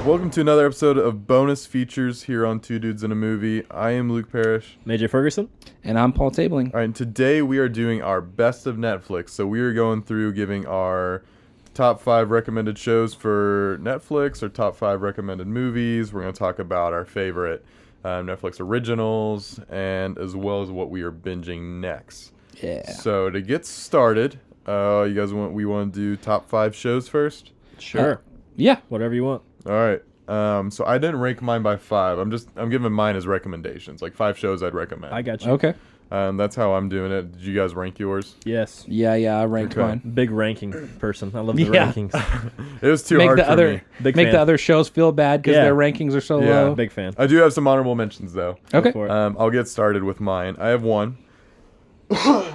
Welcome to another episode of Bonus Features here on Two Dudes in a Movie. I am Luke Parrish. Major Ferguson. And I'm Paul Tabling. All right, and today we are doing our best of Netflix. So we are going through giving our top 5 recommended shows for Netflix, or top 5 recommended movies. We're going to talk about our favorite Netflix originals, and as well as what we are binging next. Yeah. So to get started, you guys we want to do top 5 shows first? Sure. Yeah. Whatever you want. All right. So I didn't rank mine by 5. I'm giving mine as recommendations, like 5 shows I'd recommend. I got you. Okay. That's how I'm doing it. Did you guys rank yours? Yes. Yeah, I ranked Okay. mine. Big ranking person. I love the Yeah. rankings. It was too Make hard the for other me. Big make fan. the other shows feel bad because Yeah. their rankings are so Yeah. low. Big fan. I do have some honorable mentions though. Okay. Go for it. I'll get started with mine. I have one.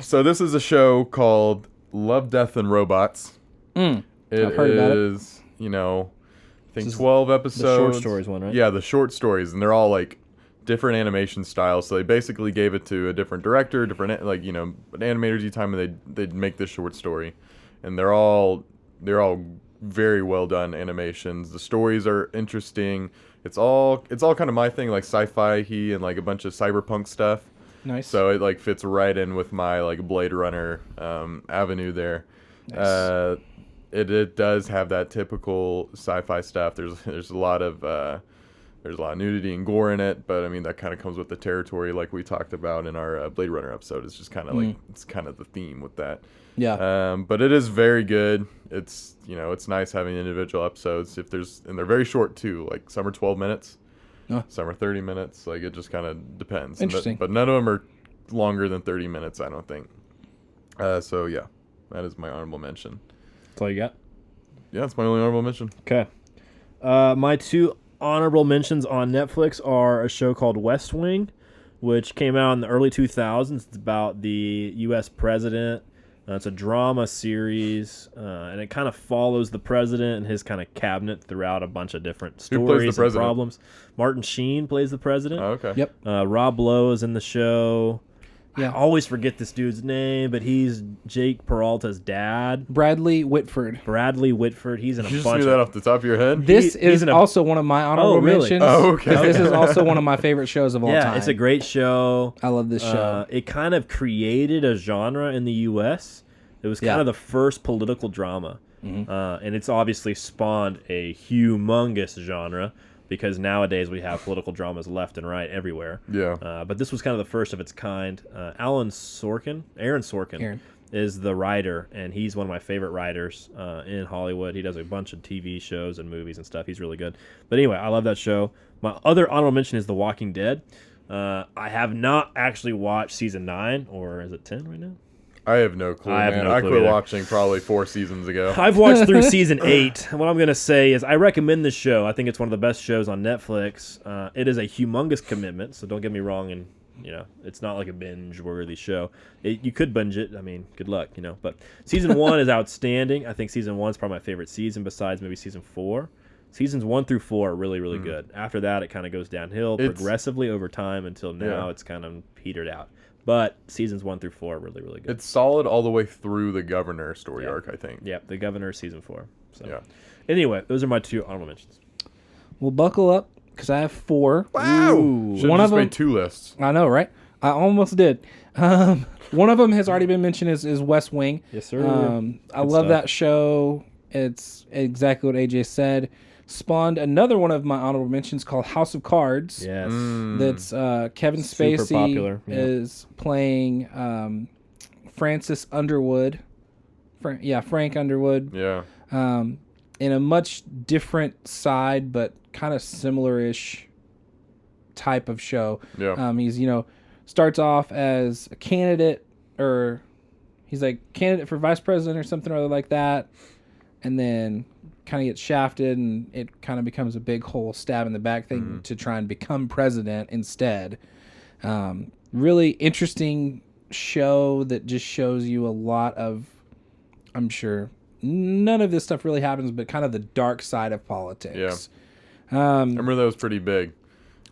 So this is a show called Love, Death, and Robots. I've It heard about it. is, I think This is 12 episodes. the short stories one, right? Yeah, the short stories, and they're all like different animation styles. So they basically gave it to a different director, different animators each time, and they'd make this short story, and they're all very well done animations. The stories are interesting. It's all kind of my thing, like sci-fi and like a bunch of cyberpunk stuff. Nice. So it like fits right in with my like Blade Runner avenue there. Nice. It does have that typical sci-fi stuff. There's a lot of nudity and gore in it, but I mean that kind of comes with the territory, like we talked about in our Blade Runner episode. It's just kind of like it's kind of the theme with that. Yeah. But it is very good. It's it's nice having individual episodes. And they're very short too. Like some are 12 minutes, some are 30 minutes. Like it just kind of depends. Interesting. But none of them are longer than 30 minutes, I don't think. So yeah, that is my honorable mention. That's all you got? Yeah, that's my only honorable mention. Okay. My 2 honorable mentions on Netflix are a show called West Wing, which came out in the early 2000s. It's about the U.S. president. It's a drama series, and it kind of follows the president and his kind of cabinet throughout a bunch of different Who plays the stories and president? problems. Martin Sheen plays the president. Oh, okay. Yep. Rob Lowe is in the show. Yeah. I always forget this dude's name, but he's Jake Peralta's dad. Bradley Whitford. Bradley Whitford. He's in a You just bunch knew that of... off the top of your head? This he's is in a- also one of my honorable Oh, really? mentions. Oh, okay. This is also one of my favorite shows of all time. Yeah, it's a great show. I love this show. It kind of created a genre in the U.S. It was kind Yeah. of the first political drama. And it's obviously spawned a humongous genre because nowadays we have political dramas left and right everywhere. Yeah. But this was kind of the first of its kind. Aaron Sorkin is the writer, and he's one of my favorite writers in Hollywood. He does a bunch of TV shows and movies and stuff. He's really good. But anyway, I love that show. My other honorable mention is The Walking Dead. I have not actually watched season 9, or is it 10 right now? I have no clue, I have man. no I clue quit either. watching probably 4 seasons ago. I've watched through season 8. And what I'm going to say is I recommend this show. I think it's one of the best shows on Netflix. It is a humongous commitment, so don't get me wrong. And, it's not like a binge-worthy show. You could binge it. I mean, good luck, But season 1 is outstanding. I think season 1 is probably my favorite season besides maybe season 4. Seasons 1 through 4 are really, really good. After that, it kind of goes downhill progressively over time until now it's kind of petered out. But seasons 1 through 4 are really, really good. It's solid all the way through the governor story arc, I think. Yeah, The Governor season 4. So Yeah. anyway, those are my 2 honorable mentions. Well, buckle up because I have 4. Wow! Ooh. Should One have of just made them- 2 lists. I know, right? I almost did. One of them has already been mentioned is West Wing. Yes, sir. I love that show. It's exactly what AJ said. Spawned another one of my honorable mentions called House of Cards. Yes. That's Kevin Super Spacey popular, yeah. is playing Francis Underwood. Frank Underwood. Yeah. In a much different side, but kind of similar-ish type of show. Yeah. He's starts off as a candidate, or he's like candidate for vice president or something or other like that, and then kind of gets shafted, and it kind of becomes a big whole stab in the back thing to try and become president instead. Really interesting show that just shows you a lot of, I'm sure none of this stuff really happens, but kind of the dark side of politics. I remember that was pretty big.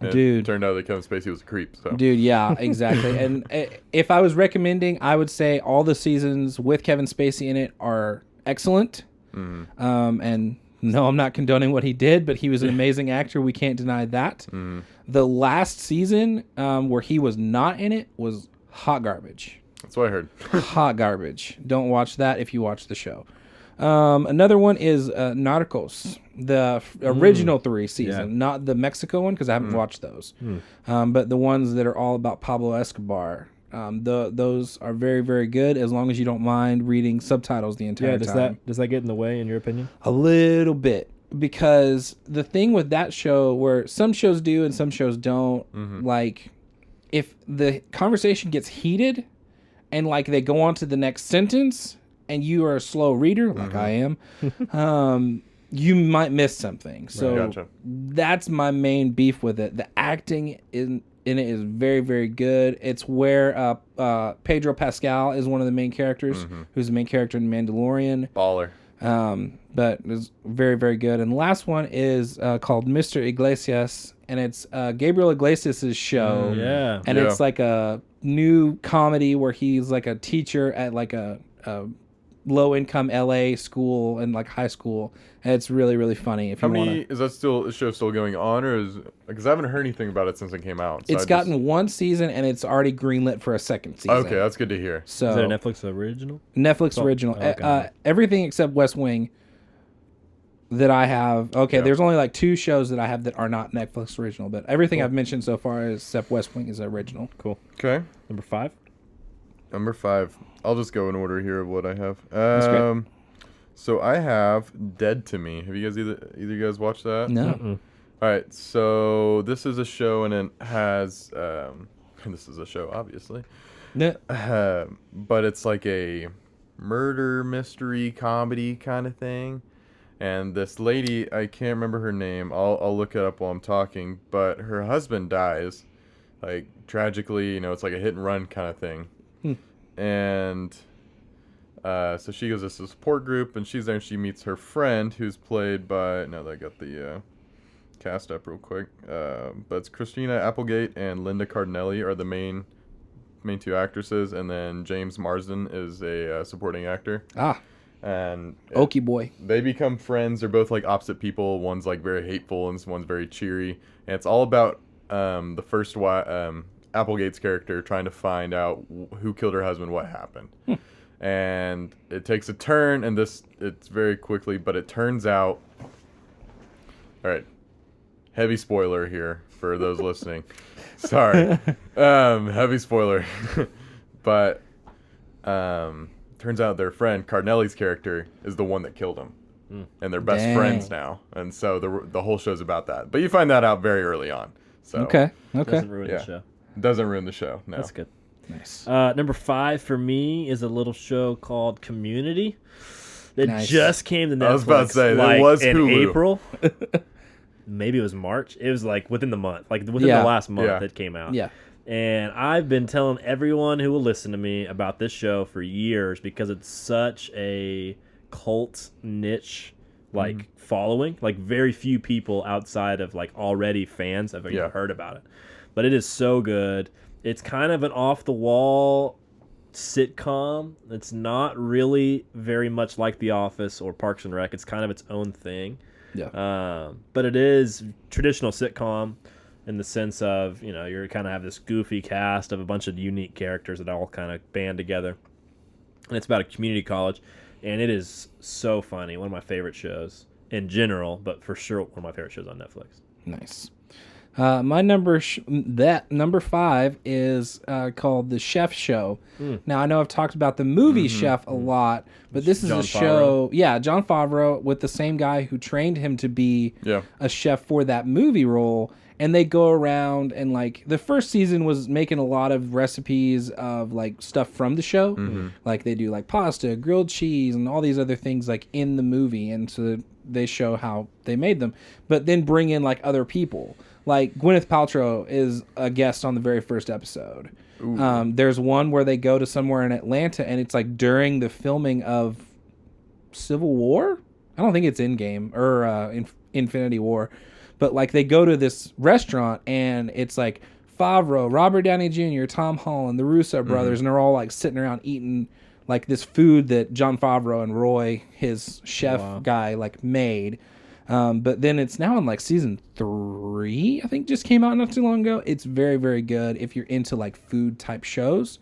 And Dude. It turned out that Kevin Spacey was a creep. So. Dude, yeah, exactly. And if I was recommending, I would say all the seasons with Kevin Spacey in it are excellent. And No, I'm not condoning what he did, but he was an amazing actor. We can't deny that. The last season where he was not in it was hot garbage. That's what I heard. Hot garbage. Don't watch that if you watch the show. Another one is Narcos, the original 3 season, not the Mexico one because I haven't watched those. But the ones that are all about Pablo Escobar. Those are very, very good as long as you don't mind reading subtitles the entire time. Does that get in the way in your opinion? A little bit, because the thing with that show, where some shows do and some shows don't, like if the conversation gets heated and like they go on to the next sentence and you are a slow reader like I am, you might miss something. So Gotcha. that's my main beef with it. The acting in it is very, very good. It's where Pedro Pascal is one of the main characters, who's the main character in Mandalorian. Baller. But it's very, very good. And the last one is called Mr. Iglesias, and it's Gabriel Iglesias' show. Yeah. And it's like a new comedy where he's like a teacher at like a low-income LA school and like high school. And it's really, really funny. If How you want many, is that still, the show still going on, or is, because I haven't heard anything about it since it came out. So It's gotten one season and it's already greenlit for a second season. Okay, that's good to hear. So Is it a Netflix original? Netflix original. okay. Everything except West Wing that I have. Okay, Yeah. there's only like 2 shows that I have that are not Netflix original, but everything I've mentioned so far except West Wing is original. Cool. Okay. Number 5? Number 5. I'll just go in order here of what I have. great. So I have Dead to Me. Have you guys either of you guys watched that? No. All right. So this is a show, and it has this is a show, obviously, No. but it's like a murder mystery comedy kind of thing. And this lady, I can't remember her name. I'll look it up while I'm talking. But her husband dies, like tragically. You know, it's like a hit and run kind of thing. And so she goes to this support group, and she's there, and she meets her friend, who's played by, now that I got the cast up real quick, but it's Christina Applegate and Linda Cardinelli are the main 2 actresses, and then James Marsden is a supporting actor. And Okie boy. they become friends. They're both like opposite people. One's like very hateful, and one's very cheery. And it's all about the first Applegate's character trying to find out who killed her husband, what happened. And it takes a turn, and it's very quickly, but it turns out, all right, heavy spoiler here for those listening. Sorry. Heavy spoiler. But turns out their friend, Cardinelli's character, is the one that killed him. And they're best Dang. friends now. And so the whole show's about that. But you find that out very early on. So Okay. Doesn't ruin Yeah. the show. It doesn't ruin the show. No. That's good. Nice. Number 5 for me is a little show called Community that Nice. just came to Netflix. I was about to say, it like, was in Hulu. April. Maybe it was March. It was like within the month, like within Yeah. the last month Yeah. it came out. Yeah. And I've been telling everyone who will listen to me about this show for years because it's such a cult niche like following. Like very few people outside of like already fans have even Yeah. heard about it. But it is so good. It's kind of an off the wall sitcom. It's not really very much like The Office or Parks and Rec. It's kind of its own thing. Yeah. But it is traditional sitcom in the sense of, you know, you're kind of have this goofy cast of a bunch of unique characters that all kind of band together. And it's about a community college, and it is so funny. One of my favorite shows in general, but for sure one of my favorite shows on Netflix. Nice. My number 5 is called The Chef Show. Now I know I've talked about the movie Chef a lot, but this is Jon a show. Yeah, Jon Favreau with the same guy who trained him to be Yeah. a chef for that movie role. And they go around and like the first season was making a lot of recipes of like stuff from the show. Like they do like pasta, grilled cheese, and all these other things like in the movie. And so they show how they made them, but then bring in like other people. Like Gwyneth Paltrow is a guest on the very first episode. There's one where they go to somewhere in Atlanta, and it's like during the filming of Civil War. I don't think it's Endgame or Infinity War, but like they go to this restaurant, and it's like Favreau, Robert Downey Jr., Tom Holland, the Russo brothers, and they're all like sitting around eating like this food that Jon Favreau and Roy, his chef Wow. guy, like made. But then it's now in like season 3, I think, just came out not too long ago. It's very, very good if you're into like food type shows,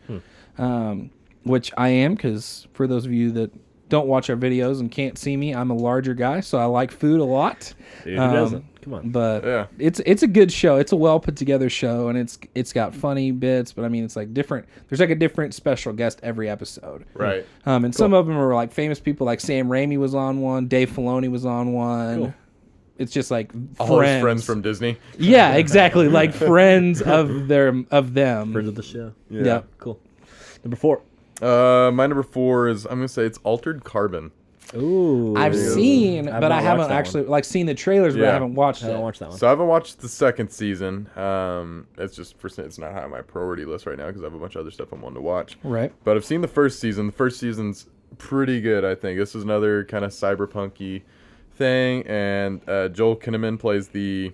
which I am, because for those of you that don't watch our videos and can't see me, I'm a larger guy, so I like food a lot. Dude, who doesn't? Come on. But Yeah. it's a good show. It's a well put together show, and it's got funny bits. But I mean, it's like different. There's like a different special guest every episode. Right. And some of them are like famous people, like Sam Raimi was on one, Dave Filoni was on one. Cool. It's just like All his friends from Disney. Yeah, exactly, like friends of them. Friends of the show. Yeah. Cool. Number 4. My number 4 is, I'm gonna say it's Altered Carbon. Ooh. I've seen, I've but not I haven't watched that actually like seen the trailers, but I Yeah. haven't watched I it. haven't watched that one. So I haven't watched the second season. It's just it's not high on my priority list right now because I have a bunch of other stuff I'm wanting to watch. Right. But I've seen the first season. The first season's pretty good, I think. This is another kind of cyberpunky thing, and Joel Kinnaman plays the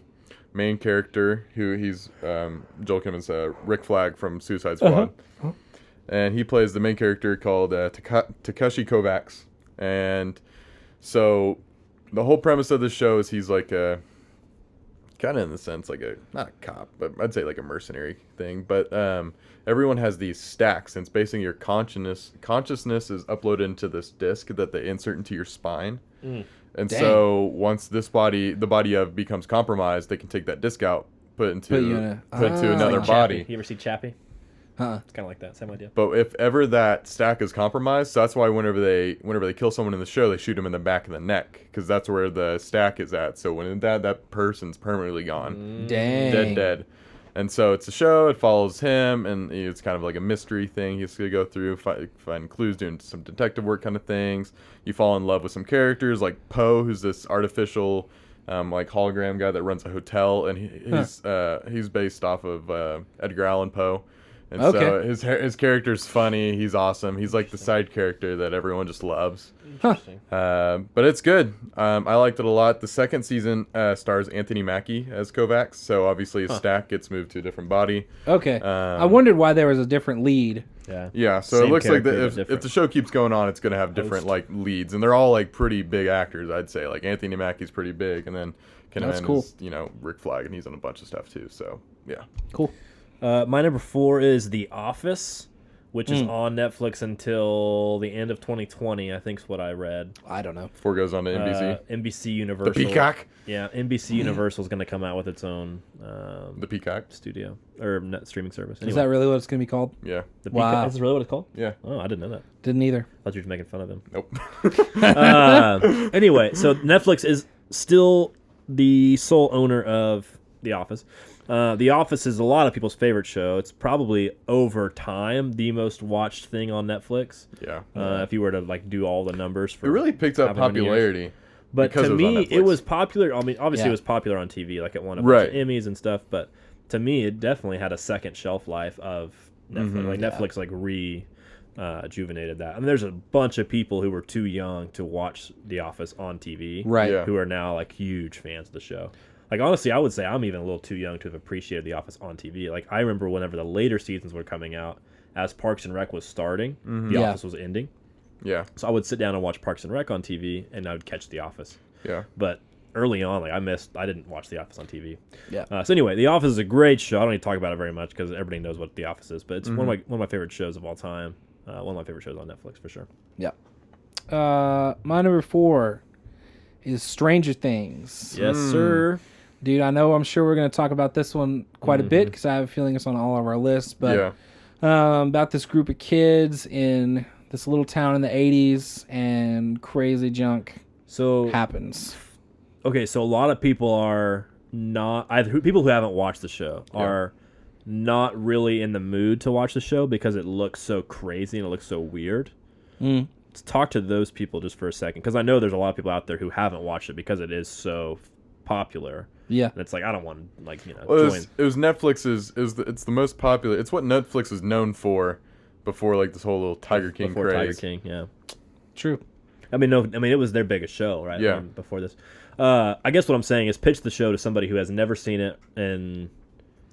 main character. He's Joel Kinnaman's Rick Flag from Suicide Squad, and he plays the main character called Takeshi Kovacs. And so the whole premise of the show is he's like a kind of, in the sense, like not a cop, but I'd say like a mercenary thing. But everyone has these stacks, and it's basically your consciousness is uploaded into this disc that they insert into your spine. And Dang. so once the body of becomes compromised, they can take that disc out, put it into another Like body. Chappie. You ever see Chappie? Huh. It's kind of like that. Same idea. But if ever that stack is compromised, so that's why whenever they kill someone in the show, they shoot them in the back of the neck, because that's where the stack is at. So when that person's permanently gone, Dang. dead. And so it's a show. It follows him, and it's kind of like a mystery thing. He's gonna go through, find clues, doing some detective work kind of things. You fall in love with some characters like Poe, who's this artificial, like hologram guy that runs a hotel, and he's based off of Edgar Allan Poe. And so Okay. his character's funny. He's awesome. He's like the side character that everyone just loves. Interesting. But it's good. I liked it a lot. The second season stars Anthony Mackie as Kovacs, so obviously his stack gets moved to a different body. Okay. I wondered why there was a different lead. Yeah. Yeah, so Same it looks like character, but if different. the show keeps going on, it's going to have different like leads, and they're all like pretty big actors, I'd say. Like Anthony Mackie's pretty big, and then That's Kinnaman cool. is, Rick Flag, and he's on a bunch of stuff too. So yeah. Cool. My number 4 is The Office, which is on Netflix until the end of 2020, I think is what I read. I don't know. Before it goes on to NBC. NBC Universal. The Peacock. Yeah, NBC Universal is going to come out with its own The Peacock. studio or net streaming service. Anyway, Is that really what it's going to be called? Yeah. the Wow. Peacock? Is this really what it's called? Yeah. Oh, I didn't know that. Didn't either. I thought you were making fun of him. Nope. Anyway, so Netflix is still the sole owner of The Office. The Office is a lot of people's favorite show. It's probably over time the most watched thing on Netflix. Yeah. If you were to like do all the numbers for It really picked up however many years. popularity. But because to it was on me, it Netflix. was popular. I mean, obviously Yeah. it was popular on TV. Like it won a Right. bunch of Emmys and stuff. But to me, it definitely had a second shelf life of Netflix. Like Netflix, like rejuvenated that. I mean, there's a bunch of people who were too young to watch The Office on TV, Right. Yeah. who are now like huge fans of the show. Like honestly, I would say I'm even a little too young to have appreciated The Office on TV. Like I remember whenever the later seasons were coming out, as Parks and Rec was starting, The Yeah. Office was ending. Yeah. So I would sit down and watch Parks and Rec on TV, and I would catch The Office. Yeah. But early on, like I didn't watch The Office on TV. Yeah. So anyway, The Office is a great show. I don't need to talk about it very much because everybody knows what The Office is. But it's one of my favorite shows of all time. One of my favorite shows on Netflix for sure. Yeah. My number 4 is Stranger Things. Yes, sir. Dude, I know I'm sure we're going to talk about this one quite a bit because I have a feeling it's on all of our lists. But about this group of kids in this little town in the 80s and crazy junk So happens. okay, so a lot of people are not people who haven't watched the show are not really in the mood to watch the show because it looks so crazy and it looks so weird. Let's talk to those people just for a second because I know there's a lot of people out there who haven't watched it because it is so popular. Yeah. And it's like I don't want Well, join. it was Netflix's. It's the most popular. It's what Netflix is known for before like this whole little Tiger King before Tiger craze. King, yeah. True. I mean, it was their biggest show, right? Yeah. Before this, I guess what I'm saying is pitch the show to somebody who has never seen it and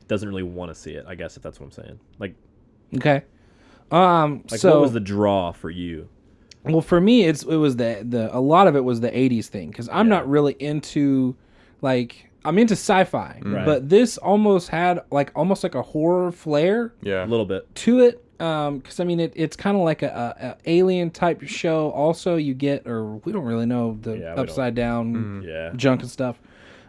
doesn't really want to see it. I guess if that's what I'm saying. Like, Okay. Like, So what was the draw for you? well, for me, it was the a lot of it was the '80s thing because I'm not really into like I'm into sci-fi, Right. but this almost had almost like a horror flair Yeah. A little bit. to it. Because I mean, it's kind of like a alien type show. Also, you get or we don't really know the Yeah, we don't. upside down Yeah. junk and stuff.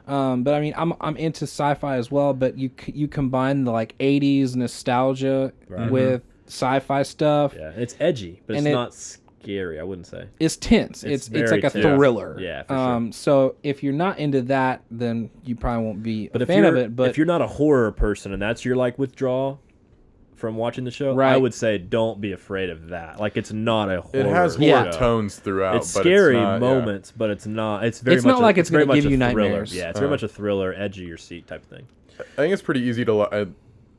But I mean, I'm into sci-fi as well. But you combine the like '80s nostalgia Right. with sci-fi stuff. Yeah. It's edgy, but And it's it- not scary. I wouldn't say. It's tense. It's It's very like a tense. thriller. Yeah, for sure. So if you're not into that, then you probably won't be But a if fan you're of it. But if you're not a horror person and that's your like withdrawal from watching the show, I Right. would say don't be afraid of that. Like, it's not a horror. It has Yeah. horror show. tones throughout. It's but scary it's not, moments, but it's not. It's very It's much not like it's very gonna much give you a thriller. nightmares. Yeah, it's very much a thriller, edge of your seat type of thing. I think it's pretty easy to.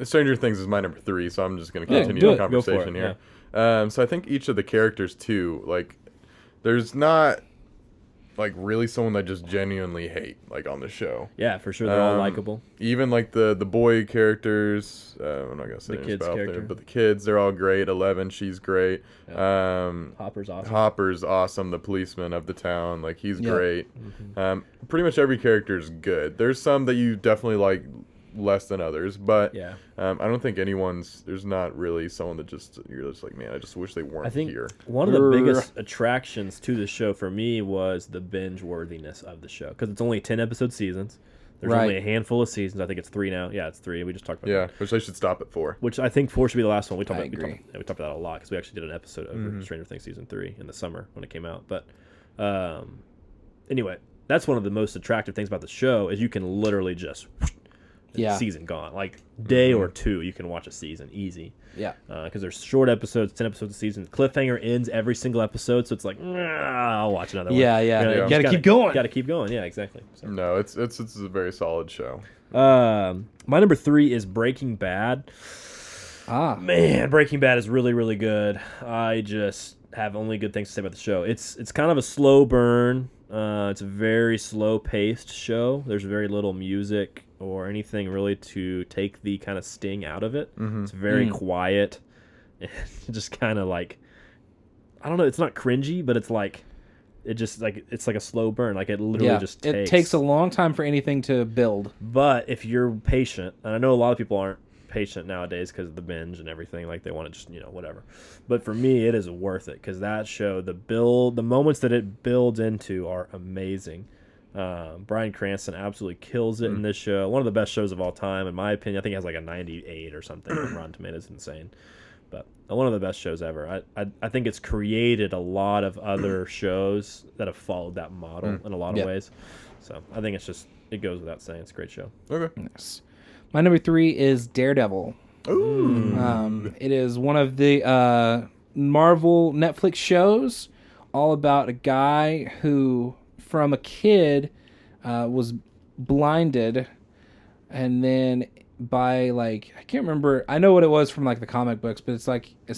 Stranger Things is my number 3, so I'm just going to Yeah, continue do the it. Go for it, conversation here. So I think each of the characters too, like, there's not like really someone that just genuinely hate like on the show. Yeah, for sure, they're all Um, likable. Even like the boy characters, I'm not gonna say The names kids out there, character. but the kids, they're all great. 11, she's great. Hopper's awesome. Hopper's awesome. The policeman of the town, like he's Yeah. great. Mm-hmm. Pretty much every character is good. There's some that you definitely like less than others, but Yeah. I don't think there's not really someone that just you're just like, man, I just wish they weren't I think here. one of the Grr. biggest attractions to the show for me was the binge worthiness of the show because it's only 10 episode seasons. There's Right. only a handful of seasons. I think it's 3 now. Yeah, it's 3. We just talked about Yeah, that. which they should stop at 4. Which I think 4 should be the last one. We talked I about agree. we talked about that a lot because we actually did an episode over Mm-hmm. Stranger Things season 3 in the summer when it came out. But anyway, that's one of the most attractive things about the show is you can literally just Yeah. season gone, like day Mm-hmm. or two you can watch a season easy. yeah, Because there's short episodes, 10 episodes a season. Cliffhanger ends every single episode, so it's like, I'll watch another one. Yeah. You Gotta just keep going. Gotta keep going. Yeah, exactly. So, No, it's a very solid show. my number 3 is Breaking Bad. Man, Breaking Bad is really, really good. I just have only good things to say about the show. It's kind of a slow burn. It's a very slow paced show. There's very little music or anything really to take the kind of sting out of it. It's very quiet. And just kind of like, I don't know, it's not cringy, but it's like it's like a slow burn. Like it literally just takes. It takes a long time for anything to build. But if you're patient, and I know a lot of people aren't patient nowadays because of the binge and everything, like they want to just whatever. But for me, it is worth it because that show, the moments that it builds into are amazing. Bryan Cranston absolutely kills it in this show. One of the best shows of all time, in my opinion. I think it has like a 98 or something on Rotten Tomatoes. Insane. But one of the best shows ever. I think it's created a lot of other shows that have followed that model in a lot of Yeah. ways. So I think it goes without saying. It's a great show. Okay. Yes. My number 3 is Daredevil. Ooh. It is one of the Marvel Netflix shows, all about a guy who, from a kid, was blinded, and then by I can't remember. I know what it was from the comic books, but it's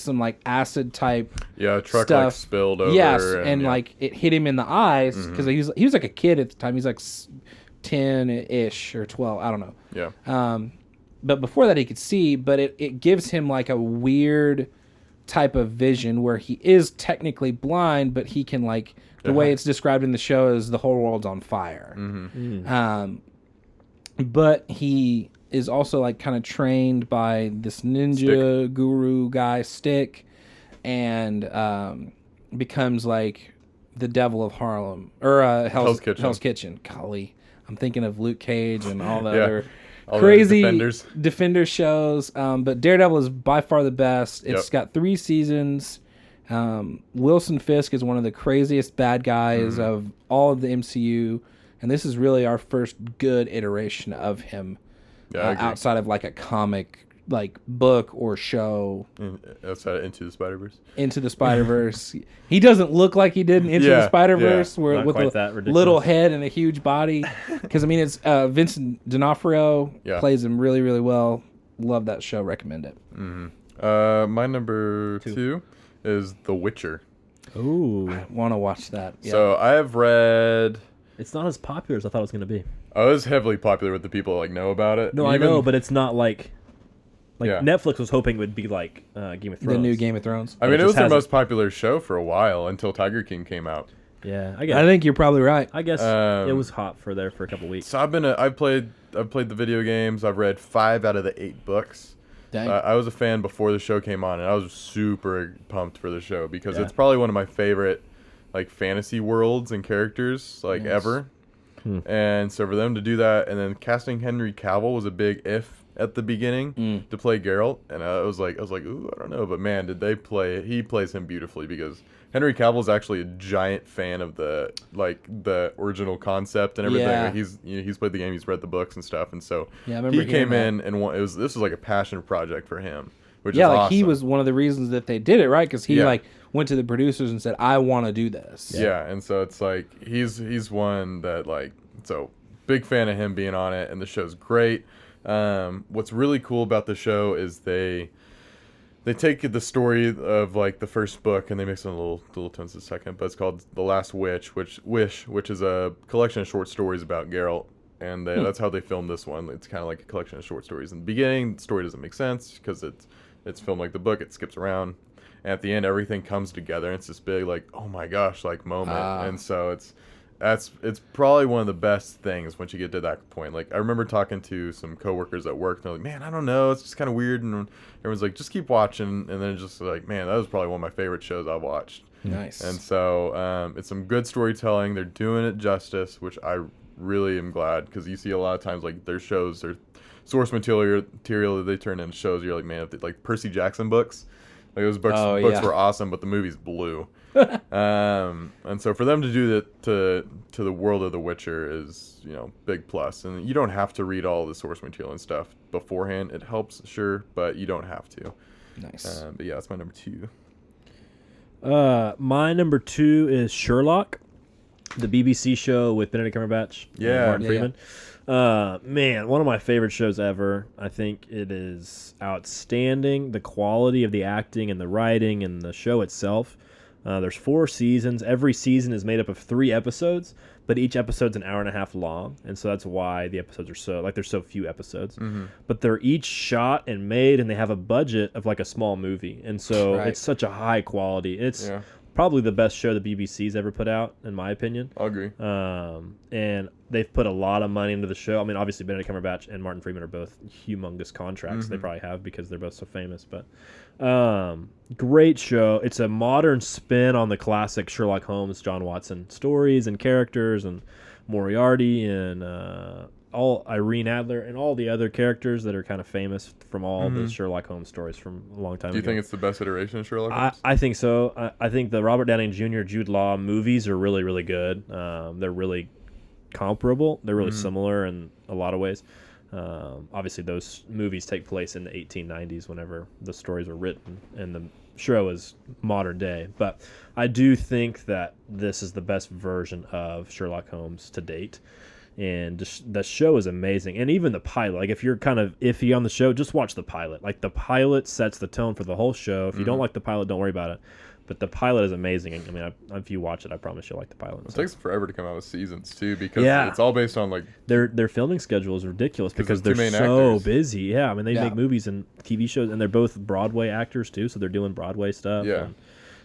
some acid type. Yeah, a truck Stuff. spilled over. Yes, and yeah. it hit him in the eyes because he was like a kid at the time. He's 10-ish or 12. I don't know. Yeah. But before that he could see, but it gives him a weird type of vision where he is technically blind, but he can the way it's described in the show is the whole world's on fire. But he is also kind of trained by this ninja guru guy Stick, and becomes the devil of Harlem or Hell's Kitchen. Golly, I'm thinking of Luke Cage and all the Yeah. other All the crazy Defenders. shows. But Daredevil is by far the best. It's got 3 seasons. Wilson Fisk is one of the craziest bad guys of all of the MCU, and this is really our first good iteration of him Yeah, I agree. outside of a comic book or show. Outside of Into the Spider-Verse. Into the Spider-Verse. He doesn't look like he did in Into Yeah, the Spider-Verse, yeah. where Not with quite a that ridiculous. little head and a huge body. Because it's Vincent D'Onofrio plays him really, really well. Love that show. Recommend it. My number 2 is The Witcher. Ooh. Want to watch that? Yeah. So I have read. It's not as popular as I thought it was going to be. I was heavily popular with the people that know about it. No, I Even- know, but it's not Like Yeah. Netflix was hoping it would be like Game of Thrones. The new Game of Thrones. I mean, It it was just their hasn't- most popular show for a while until Tiger King came out. Yeah, I think you're probably right. I guess Um, it was hot for a couple weeks. So I've played the video games. I've read 5 out of the 8 books. Dang. I was a fan before the show came on, and I was super pumped for the show because Yeah. it's probably one of my favorite like fantasy worlds and characters like Yes. ever. And so for them to do that, and then casting Henry Cavill was a big if at the beginning to play Geralt, and I was like, ooh, I don't know, but man, did they play? He plays him beautifully because Henry Cavill is actually a giant fan of the original concept and everything. Yeah. Like, he's played the game, he's read the books and stuff, and so Yeah, I remember he came hearing in and this was like a passion project for him, which Yeah, is like awesome. he was one of the reasons that they did it, right? Because he Yeah. like went to the producers and said, "I want to do this." Yeah, and so it's like he's one that like so big fan of him being on it, and the show's great. What's really cool about the show is they take the story of like the first book and they mix in a little tones the second, but it's called The Last Wish, which is a collection of short stories about Geralt, and that's how they filmed this one. It's kind of like a collection of short stories. In the beginning, the story doesn't make sense because it's filmed like the book. It skips around. And at the end, everything comes together. And it's this big, like, oh my gosh, like moment. And so it's probably one of the best things once you get to that point. Like, I remember talking to some coworkers at work. And they're like, man, I don't know. It's just kind of weird. And everyone's like, just keep watching. And then it's just like, man, that was probably one of my favorite shows I've watched. Nice. And so it's some good storytelling. They're doing it justice, which I really am glad, because you see a lot of times like their shows, their source material that they turn into shows. You're like, man, if like Percy Jackson books, like those books yeah. were awesome, but the movies blew. And so for them to do that to the world of The Witcher is, big plus. And you don't have to read all the source material and stuff beforehand. It helps, sure, but you don't have to. Nice. But yeah, that's my number 2. My number 2 is Sherlock, the BBC show with Benedict Cumberbatch and Yeah. Martin Yeah, Freeman. Man, one of my favorite shows ever. I think it is outstanding. The quality of the acting and the writing and the show itself. There's 4 seasons. Every season is made up of 3 episodes, but each episode's an hour and a half long, and so that's why the episodes are there's so few episodes. But they're each shot and made, and they have a budget of like a small movie, and so Right. it's such a high quality. It's Yeah. probably the best show the BBC's ever put out, in my opinion. I'll agree. And they've put a lot of money into the show. I mean, obviously Benedict Cumberbatch and Martin Freeman are both humongous contracts. They probably have because they're both so famous. But great show. It's a modern spin on the classic Sherlock Holmes, John Watson stories and characters, and Moriarty and all Irene Adler and all the other characters that are kind of famous from all the Sherlock Holmes stories from a long time Do you ago. think it's the best iteration of Sherlock Holmes? I think so. I think the Robert Downey Jr., Jude Law movies are really, really good. They're really comparable. They're really similar in a lot of ways. Obviously, those movies take place in the 1890s whenever the stories were written, and the show is modern day. But I do think that this is the best version of Sherlock Holmes to date. And just, the show is amazing. And even the pilot, like if you're kind of iffy on the show, just watch the pilot. Like the pilot sets the tone for the whole show. If you don't like the pilot, don't worry about it. But the pilot is amazing. I mean, if you watch it, I promise you'll like the pilot. It So takes forever to come out with seasons too, because Yeah. it's all based on like their filming schedule is ridiculous because the they're two main so actors. busy. Yeah, I mean, they Yeah. make movies and TV shows, and they're both Broadway actors too, so they're doing Broadway stuff. Yeah. and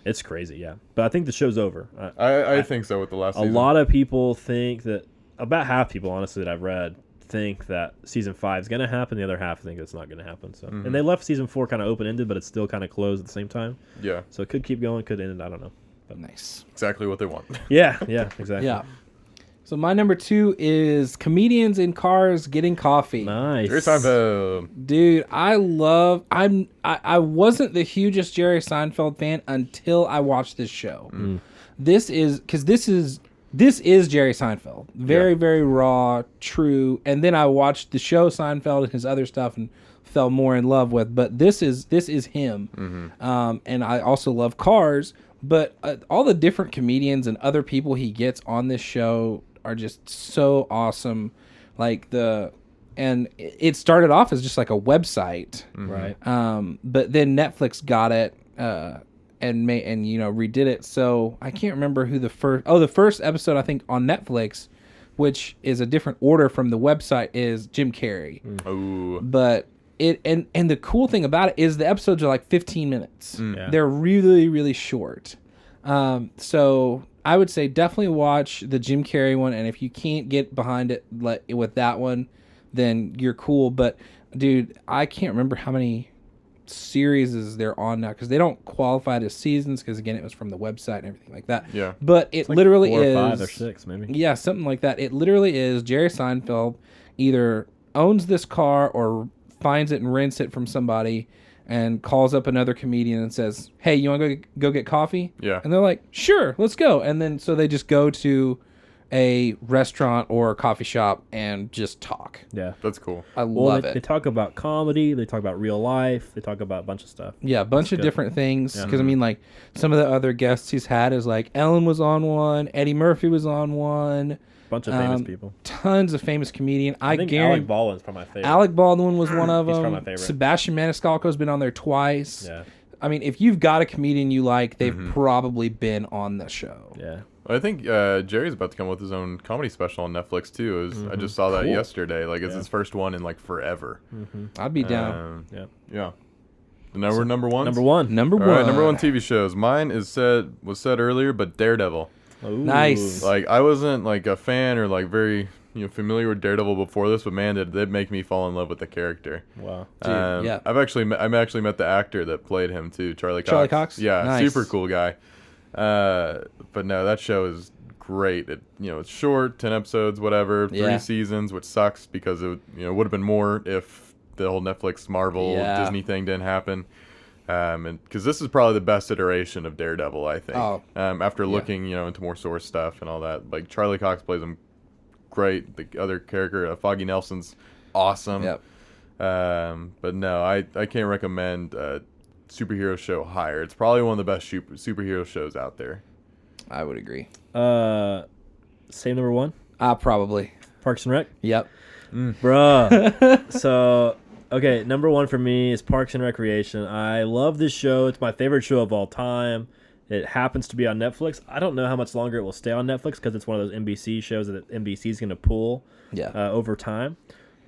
it's crazy. Yeah, but I think the show's over. I think so with the last A season. lot of people think that, about half people, honestly, that I've read think that season 5 is going to happen. The other half think it's not going to happen. So, and they left season 4 kind of open ended, but it's still kind of closed at the same time. Yeah, So it could keep going, could end. I don't know. Nice. exactly what they want. Yeah, exactly. Yeah. So my number 2 is comedians in cars getting coffee. Nice. Jerry Seinfeld. Dude, I wasn't the hugest Jerry Seinfeld fan until I watched this show. This is Jerry Seinfeld. Very, very raw, true. And then I watched the show Seinfeld and his other stuff and fell more in love with. But this is him. And I also love Cars. But all the different comedians and other people he gets on this show are just so awesome. And it started off as just like a website. Right. But then Netflix got it and redid it. So I can't remember who the first episode I think on Netflix, which is a different order from the website, is Jim Carrey. Oh, But and the cool thing about it is the episodes are like 15 minutes. Yeah. They're really, really short. So I would say definitely watch the Jim Carrey one, and if you can't get behind it with that one, then you're cool. But dude, I can't remember how many series they're on now because they don't qualify it as seasons because again it was from the website and everything like that. Yeah. But it literally 4 or is 5 or 6 maybe. Yeah, something like that. It literally is Jerry Seinfeld either owns this car or finds it and rents it from somebody and calls up another comedian and says, "Hey, you want to go get coffee?" Yeah. And they're like, "Sure, let's go." And then so they just go to a restaurant or a coffee shop and just talk. Yeah. That's cool. I Well, love they it. talk about comedy. They talk about real life. They talk about a bunch of stuff. Yeah, a bunch of good. different things. Yeah. Because, I mean, like, some of the other guests he's had is, like, Ellen was on one, Eddie Murphy was on one, Bunch of famous people. tons of famous comedian. I think guarantee Alec Baldwin's probably my favorite. Alec Baldwin was one of He's them. probably my favorite. Sebastian Maniscalco's been on there twice. Yeah. I mean, if you've got a comedian you like, they've probably been on the show. Yeah. I think Jerry's about to come with his own comedy special on Netflix too. I just saw that Cool. yesterday. Like it's Yeah. his first one in like forever. I'd be down. Yeah. Yeah. And now we're number one. Number one. Number All one. right, number one TV shows. Mine was said earlier, but Daredevil. Ooh. Nice. Like I wasn't like a fan or like very familiar with Daredevil before this, but man, did it make me fall in love with the character. Wow. Dude, yeah. I've actually met the actor that played him too, Charlie Cox. Charlie Cox? Yeah, Nice. super cool guy. But no, that show is great. It's short, 10 episodes, whatever, 3 Yeah. seasons, which sucks because it would have been more if the whole Netflix Marvel Yeah. Disney thing didn't happen. And because this is probably the best iteration of Daredevil, I think. Oh. After looking, into more source stuff and all that, like Charlie Cox plays him great. The other character, Foggy Nelson's awesome. Yep. But no, I can't recommend a superhero show higher. It's probably one of the best superhero shows out there. I would agree. Same number one. Probably. Parks and Rec. Yep. Bruh. So, okay, number one for me is Parks and Recreation. I love this show. It's my favorite show of all time. It happens to be on Netflix. I don't know how much longer it will stay on Netflix because it's one of those NBC shows that NBC is going to pull over time.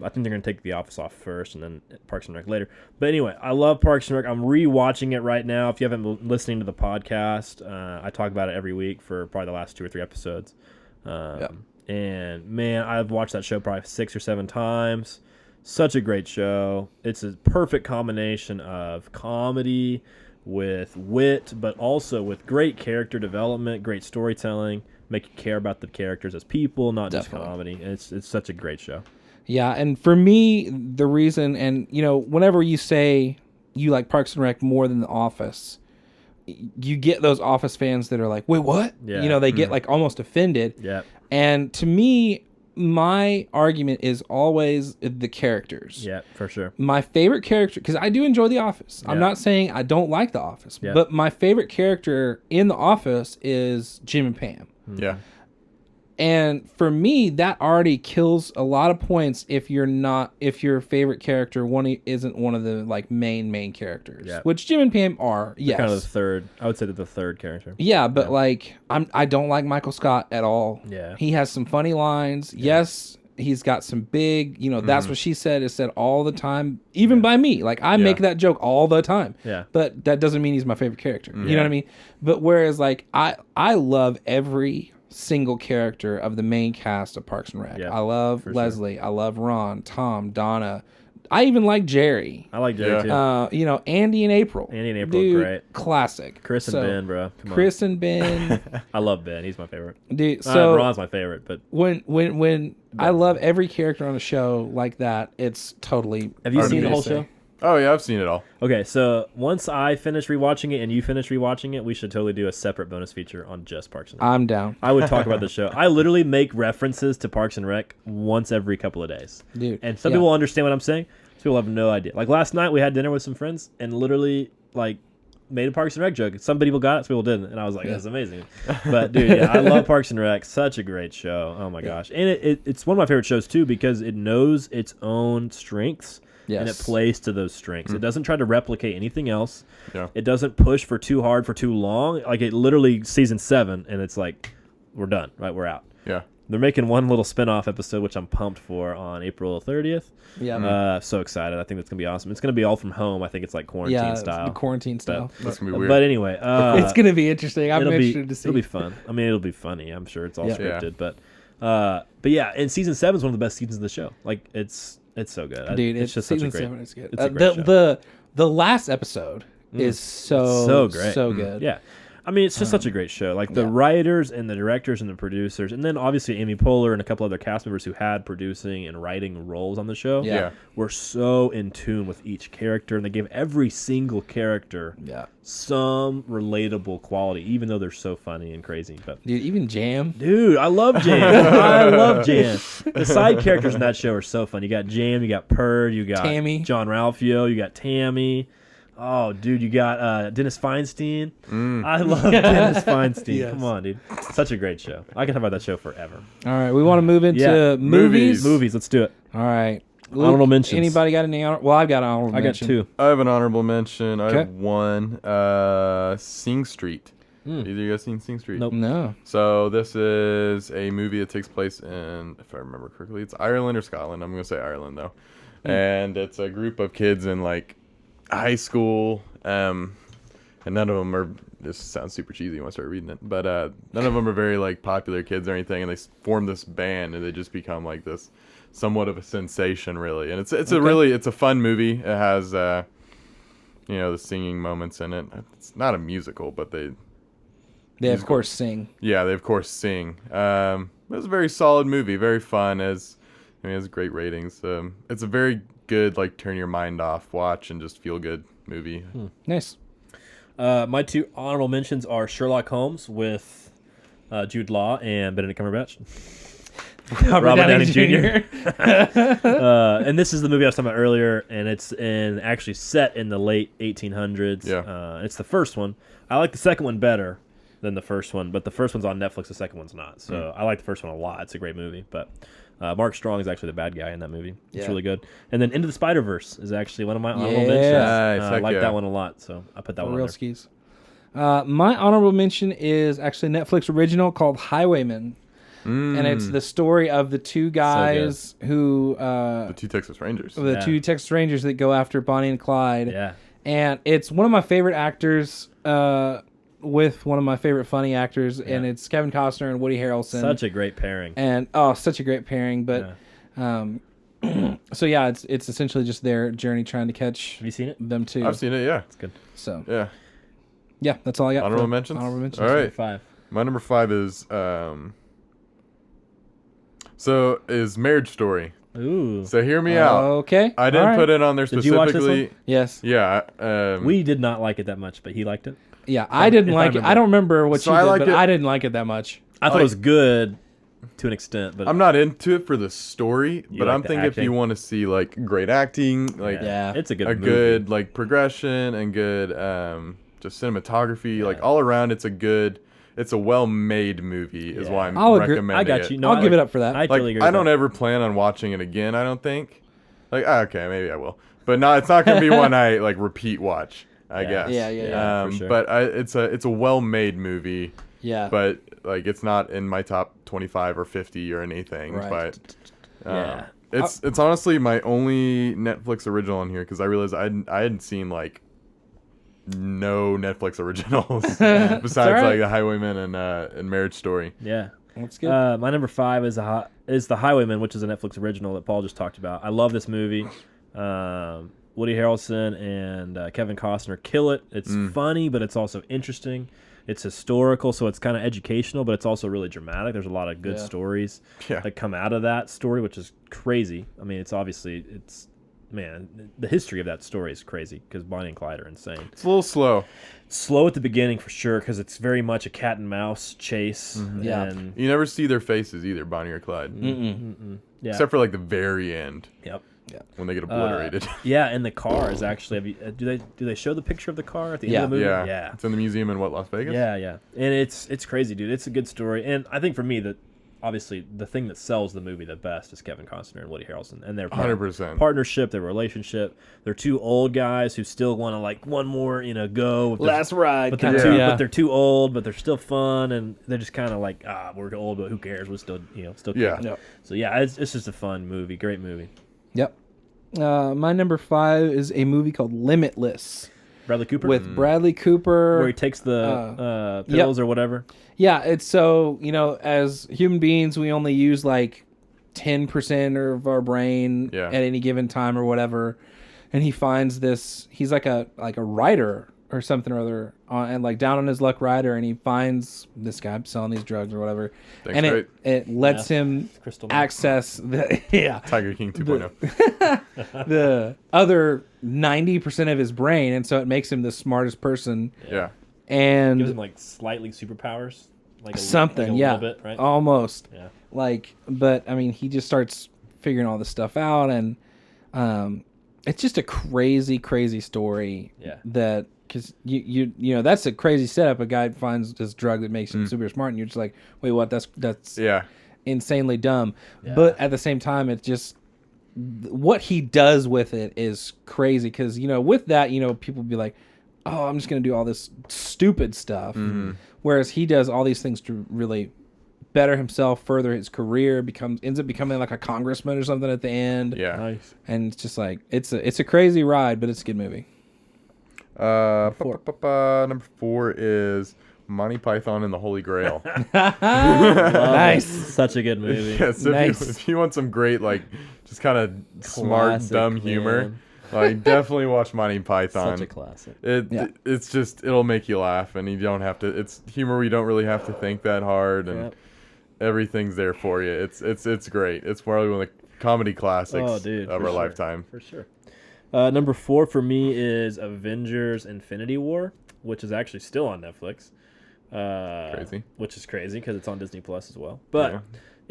I think they're going to take The Office off first and then Parks and Rec later. But anyway, I love Parks and Rec. I'm rewatching it right now. If you haven't been listening to the podcast, I talk about it every week for probably the last 2 or 3 episodes. And, man, I've watched that show probably 6 or 7 times. Such a great show. It's a perfect combination of comedy with wit, but also with great character development, great storytelling, make you care about the characters as people, not Definitely. just comedy. It's such a great show. Yeah, and for me, the reason, and whenever you say you like Parks and Rec more than The Office, you get those Office fans that are like, "Wait, what?" Yeah. They get like almost offended. Yeah. And to me, my argument is always the characters. Yeah, for sure. My favorite character, because I do enjoy The Office. I'm Yeah. not saying I don't like The Office, Yeah. but my favorite character in The Office is Jim and Pam. Yeah. And for me, that already kills a lot of points if your favorite character isn't one of the like main characters, Yeah. which Jim and Pam are. Yes, Kind of the third. I would say they're the third character. yeah, but like I don't like Michael Scott at all. Yeah. He has some funny lines. Yes, he's got some big, that's what she said is said all the time, even by me. Like I make that joke all the time. Yeah. But that doesn't mean he's my favorite character. You know what I mean? But whereas like I love every single character of the main cast of Parks and Rec. Yeah, I love for Leslie. I love Ron, Tom, Donna. I even like Jerry. I like Jerry Yeah. too. Andy and April. Andy and April, Dude, great. Classic. Chris and So, Ben, bro. Come on. Chris and Ben. I love Ben. He's my favorite. Dude, so Ron's my favorite, but when I love every character on a show like that, it's totally. have you Hard seen for the me whole to show? Oh yeah, I've seen it all. Okay, so once I finish rewatching it and you finish rewatching it, we should totally do a separate bonus feature on just Parks and Rec. I'm down, I would talk about the show. I literally make references to Parks and Rec once every couple of days. dude. And some yeah. people understand what I'm saying. Some people have no idea. Like last night we had dinner with some friends and literally like made a Parks and Rec joke. Some people got it, some people didn't. And I was like, that's amazing. But dude, yeah, I love Parks and Rec. Such a great show. Oh my gosh. And it's one of my favorite shows too because it knows its own strengths. And it Yes. plays to those strengths. It doesn't try to replicate anything else. Yeah. It doesn't push for too hard for too long. Like it literally season 7 and it's like we're done, right? We're out. Yeah. They're making one little spin-off episode, which I'm pumped for, on April 30th. Yeah. So excited. I think that's going to be awesome. It's going to be all from home. I think it's like quarantine style. The quarantine style. That's gonna be weird. But anyway. It's going to be interesting. I'm it'll interested to see. It'll be fun. I mean, it'll be funny. I'm sure it's all Yeah. scripted. But yeah, and season 7 is one of the best seasons of the show. Like, it's so good. Dude, it's just such a season great 7 is good. It's a great show. The last episode is so great. So good. Yeah. I mean, it's just such a great show. Like, the writers and the directors and the producers, and then obviously Amy Poehler and a couple other cast members who had producing and writing roles on the show Yeah. were so in tune with each character, and they gave every single character Yeah. some relatable quality, even though they're so funny and crazy. But Dude, even Jam. dude, I love Jam. I love Jam. The side characters in that show are so fun. You got Jam, you got Purd, you got Tammy. John Ralphio, you got Tammy. Oh, dude, you got Dennis Feinstein. I love Dennis Feinstein. Yes. Come on, dude. Such a great show. I can talk about that show forever. All right, we want to move into Yeah. movies. Movies, let's do it. All right. Honorable mentions. Anybody got any honor? Well, I've got an honorable I got mention. 2. I have an honorable mention. I Okay. have one. Sing Street. Either you guys seen Sing Street? Nope. No. So this is a movie that takes place in, if I remember correctly, it's Ireland or Scotland. I'm gonna say Ireland though, and it's a group of kids in like high school, and none of them are. This sounds super cheesy when I start reading it, but none of them are very like popular kids or anything, and they form this band and they just become like this somewhat of a sensation, really. And it's a fun movie. It has the singing moments in it. It's not a musical, but they Of course sing. Yeah, they of course sing. It was a very solid movie, very fun. It has great ratings. It's a very good like turn your mind off, watch and just feel good movie. Nice. My 2 honorable mentions are Sherlock Holmes with Jude Law and Benedict Cumberbatch. Robert Downey Jr. And this is the movie I was talking about earlier, and it's actually set in the late 1800s. Yeah. It's the first one. I like the second one better than the first one, but the first one's on Netflix, the second one's not. So I like the first one a lot. It's a great movie, but Mark Strong is actually the bad guy in that movie. It's Yeah. really good. And then Into the Spider-Verse is actually one of my honorable Yeah. mentions. Nice, I heck like yeah. that one a lot, so I put that one on Real there. skis. My honorable mention is actually a Netflix original called Highwaymen. And it's the story of the two guys who The two Texas Rangers. the two Texas Rangers that go after Bonnie and Clyde. Yeah. And it's one of my favorite actors with one of my favorite funny actors, and it's Kevin Costner and Woody Harrelson. Such a great pairing. And such a great pairing. But so yeah, it's essentially just their journey trying to catch Have you seen it? them too. I've seen it. Yeah, It's good. So yeah. yeah, that's all I got. Honorable for mentions. Honorable mentions. All right. 5. My number 5 is Marriage Story. Ooh. So hear me out. Okay. I didn't put it on there Did you watch this specifically. one? Yes. Yeah. We did not like it that much, but he liked it. Yeah, I didn't if I like it. remember. I don't remember what So you I did, liked but it. I didn't like it that much. I thought it was good to an extent, but I'm not into it for the story, but like I'm the thinking if acting? you want to see like great acting, like Yeah. it's a good a movie. good like progression and good just cinematography, like all around, it's a well-made movie is why I'm I'll agree. recommending I got it. you. No, I'll give it up for that. I Like totally agree. I with don't that. ever plan on watching it again. I don't think. Like okay, maybe I will, but no, it's not gonna be one I like repeat watch. I guess. Yeah, for sure. But it's a well-made movie. Yeah. But like it's not in my top 25 or 50 or anything. Right. But Yeah. it's honestly my only Netflix original on here because I realized I hadn't seen like no Netflix originals besides alright. like The Highwaymen and Marriage Story. Yeah. That's good. My number 5 is The Highwayman, which is a Netflix original that Paul just talked about. I love this movie. Woody Harrelson and Kevin Costner kill it. It's funny, but it's also interesting. It's historical, so it's kind of educational, but it's also really dramatic. There's a lot of good stories that come out of that story, which is crazy. I mean, the history of that story is crazy because Bonnie and Clyde are insane. It's a little slow. Slow at the beginning for sure because it's very much a cat and mouse chase. Yeah. And, You never see their faces either, Bonnie or Clyde, yeah. except for like the very end Yep. when they get obliterated. Yeah, and the car is actually. Do they show the picture of the car at the end of the movie? yeah, Yeah. It's in the museum in Las Vegas. Yeah, yeah, and it's crazy, dude. It's a good story, and I think for me that obviously the thing that sells the movie the best is Kevin Costner and Woody Harrelson and their 100%. partnership, their relationship. They're two old guys who still want to like one more, go with their- Last ride. but they're kinda. too, Yeah. but they're too old, but they're still fun, and they're just kind of like, we're old, but who cares? We're still, still. Yeah. kicking. Yep. So yeah, it's just a fun movie, great movie. Yep. My number 5 is a movie called Limitless Bradley Cooper with Bradley Cooper. where he takes the yep. pills or whatever. Yeah, it's so, as human beings, we only use like 10% of our brain Yeah. at any given time or whatever. And he finds this, he's like a writer or something or other, and like down on his luck writer, and he finds this guy selling these drugs or whatever. Thanks, and great. it lets him Crystal Meth. access the, Tiger King oh. 2.0. the other 90% of his brain. And so it makes him the smartest person. Yeah. And Gives him like slightly superpowers, like something, like a yeah, little bit, right? almost. Yeah. But I mean, he just starts figuring all this stuff out, and it's just a crazy story. Yeah. That because you that's a crazy setup. A guy finds this drug that makes him super smart, and you're just like, wait, what? That's Yeah. insanely dumb. Yeah. But at the same time, it just what he does with it is crazy. Because with that, people be like, oh, I'm just gonna do all this stupid stuff. Whereas he does all these things to really better himself, further his career, ends up becoming like a congressman or something at the end. Yeah. Nice. And it's just like it's a crazy ride, but it's a good movie. Number 4 is Monty Python and the Holy Grail. Nice. Such a good movie. Yeah, so Nice. if you want some great, like, just kind of smart, Classic, dumb man. humor, like, definitely watch Monty Python. Such a classic. Yeah. It's just, it'll make you laugh, and you don't have to, it's humor where you don't really have to think that hard, and Yep. everything's there for you. It's great. It's probably one of the comedy classics Oh, dude, of for our sure. lifetime. For sure. Number 4 for me is Avengers Infinity War, which is actually still on Netflix. Crazy. Which is crazy because it's on Disney Plus as well. But Yeah.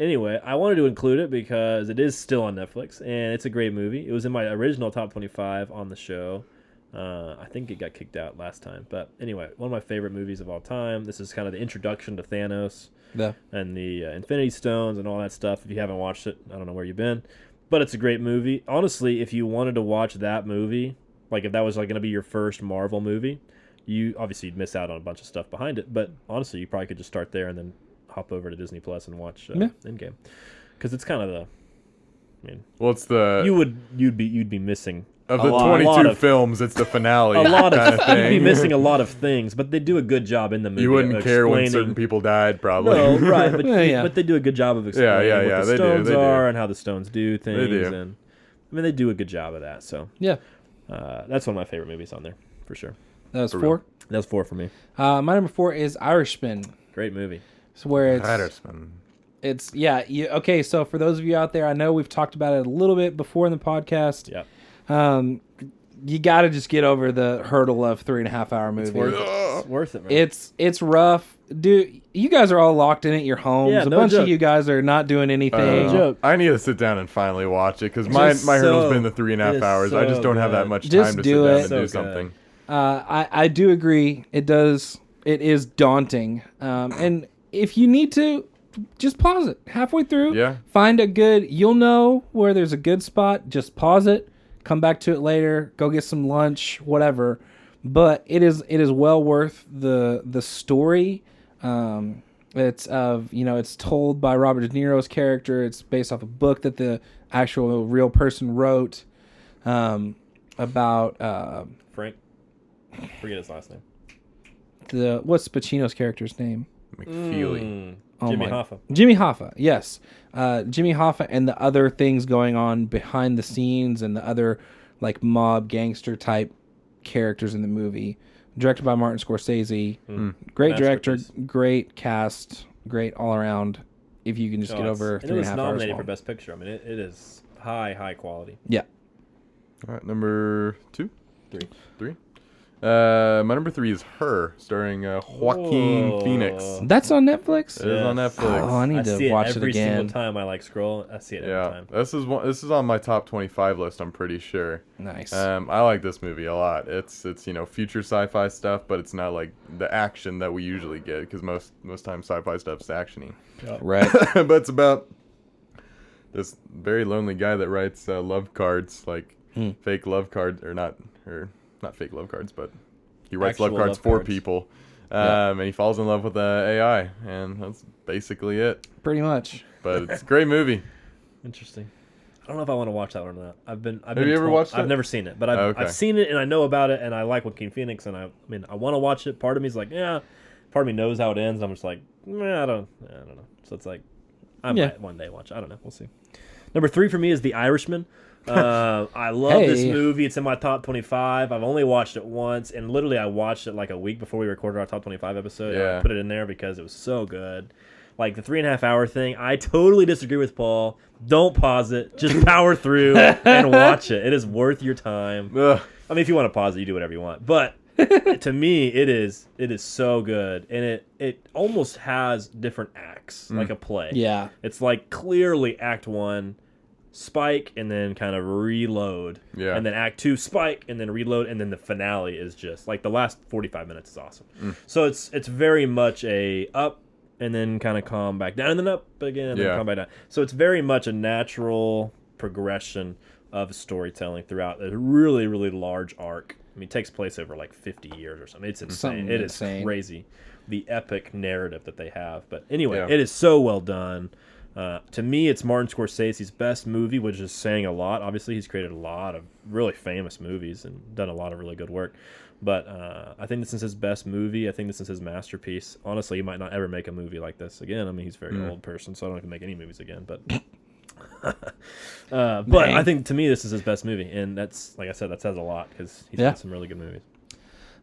anyway, I wanted to include it because it is still on Netflix, and it's a great movie. It was in my original top 25 on the show. I think it got kicked out last time. But anyway, one of my favorite movies of all time. This is kind of the introduction to Thanos Yeah. and the Infinity Stones and all that stuff. If you haven't watched it, I don't know where you've been. But it's a great movie. Honestly, if you wanted to watch that movie, like if that was like going to be your first Marvel movie, you'd miss out on a bunch of stuff behind it. But honestly, you probably could just start there and then hop over to Disney Plus and watch Endgame, because it's kind of Well, it's the, you'd be missing of a the lot 22 of films, it's the finale a lot kind of of you'd thing. be missing a lot of things, but they do a good job in the movie. You wouldn't of care when explaining- certain people died, probably. No, right, but, Yeah. but they do a good job of explaining yeah, what the they do, stones they do. are and how the stones do things. do. And I mean, they do a good job of that. So Yeah. that's one of my favorite movies on there for sure. That was For 4. That's 4 for me. My number 4 is Irishman. Great movie. So where Patterson. it's okay. So for those of you out there, I know we've talked about it a little bit before in the podcast. Yeah, You got to just get over the hurdle of 3.5 hour movie. It's worth it, man. It's rough, dude. You guys are all locked in at your homes. Yeah, a no bunch joke. of you guys are not doing anything. joke. I need to sit down and finally watch it because my Just hurdle's so- been the 3.5 it is hours. I just so don't have that good. much Just time to do sit down it. and So do good. something. I do agree. It is daunting. And if you need to, just pause it halfway through. Yeah. Find you'll know where there's a good spot. Just pause it. Come back to it later. Go get some lunch, whatever. But it is well worth the story. It's told by Robert De Niro's character. It's based off a book that the actual real person wrote about Frank. Forget his last name. what's Pacino's character's name? McFeely. Jimmy my- Hoffa. Jimmy Hoffa, yes. Jimmy Hoffa and the other things going on behind the scenes and the other like mob gangster type characters in the movie. Directed by Martin Scorsese. Great director, Masterpiece. great cast, great all around. If you can just get over And it 3.5 was hours nominated long. for Best Picture. I mean, it is high quality. Yeah. All right, number 2? Three. My number 3 is Her, starring Joaquin Whoa. Phoenix. That's on Netflix. It is on Yes. Netflix. Oh, I need I to see watch it every single again. time I scroll. I see it every Yeah, time. this is on my top 25 list. I'm pretty sure. Nice. I like this movie a lot. It's future sci-fi stuff, but it's not like the action that we usually get because most times sci-fi stuff's actiony. Right. But it's about this very lonely guy that writes love cards, like fake love cards, or not fake love cards, but he writes Actual love cards love for cards. people. Yeah. And he falls in love with AI, and that's basically it. Pretty much. But it's a great movie. Interesting. I don't know if I want to watch that one or not. I've been you ever watched I've it? never seen it, but Okay. I've seen it and I know about it and I like Joaquin Phoenix and I want to watch it. Part of me is like, yeah. Part of me knows how it ends. I'm just like, I don't know. So it's like, I might one day watch it. I don't know. We'll see. Number 3 for me is The Irishman. I love this Hey. movie. It's in my top 25. I've only watched it once, and literally I watched it like a week before we recorded our top 25 episode. And I Yeah. put it in there because it was so good. Like the 3.5 hour thing, I totally disagree with Paul. Don't pause it. Just power through and watch it. It is worth your time. Ugh. I mean, if you want to pause it, you do whatever you want. But to me, it is so good, and it almost has different acts, like a play. Yeah. It's like clearly Act 1, spike, and then kind of reload. Yeah. And then Act 2, spike, and then reload, and then the finale is just like the last 45 minutes is awesome. So it's very much a up and then kind of calm back down, and then up again, and then Yeah. calm back down. So it's very much a natural progression of storytelling throughout a really, really large arc. I mean, it takes place over like 50 years or something. It's insane. Something It is insane. crazy, the epic narrative that they have. But anyway, Yeah. it is so well done. To me, it's Martin Scorsese's best movie, which is saying a lot. Obviously, he's created a lot of really famous movies and done a lot of really good work. But I think this is his best movie. I think this is his masterpiece. Honestly, he might not ever make a movie like this again. I mean, he's a very old person, so I don't have to make any movies again. But but I think to me, this is his best movie. And that's, like I said, that says a lot because he's done some really good movies.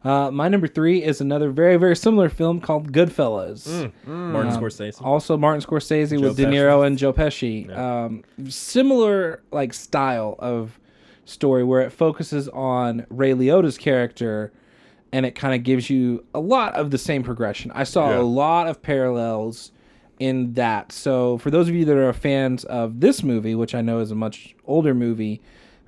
My number 3 is another very, very similar film called Goodfellas. Martin Scorsese. Also Martin Scorsese Joe with De Pesci. Niro and Joe Pesci. Similar like style of story where it focuses on Ray Liotta's character and it kind of gives you a lot of the same progression. I saw Yeah. a lot of parallels in that. So for those of you that are fans of this movie, which I know is a much older movie,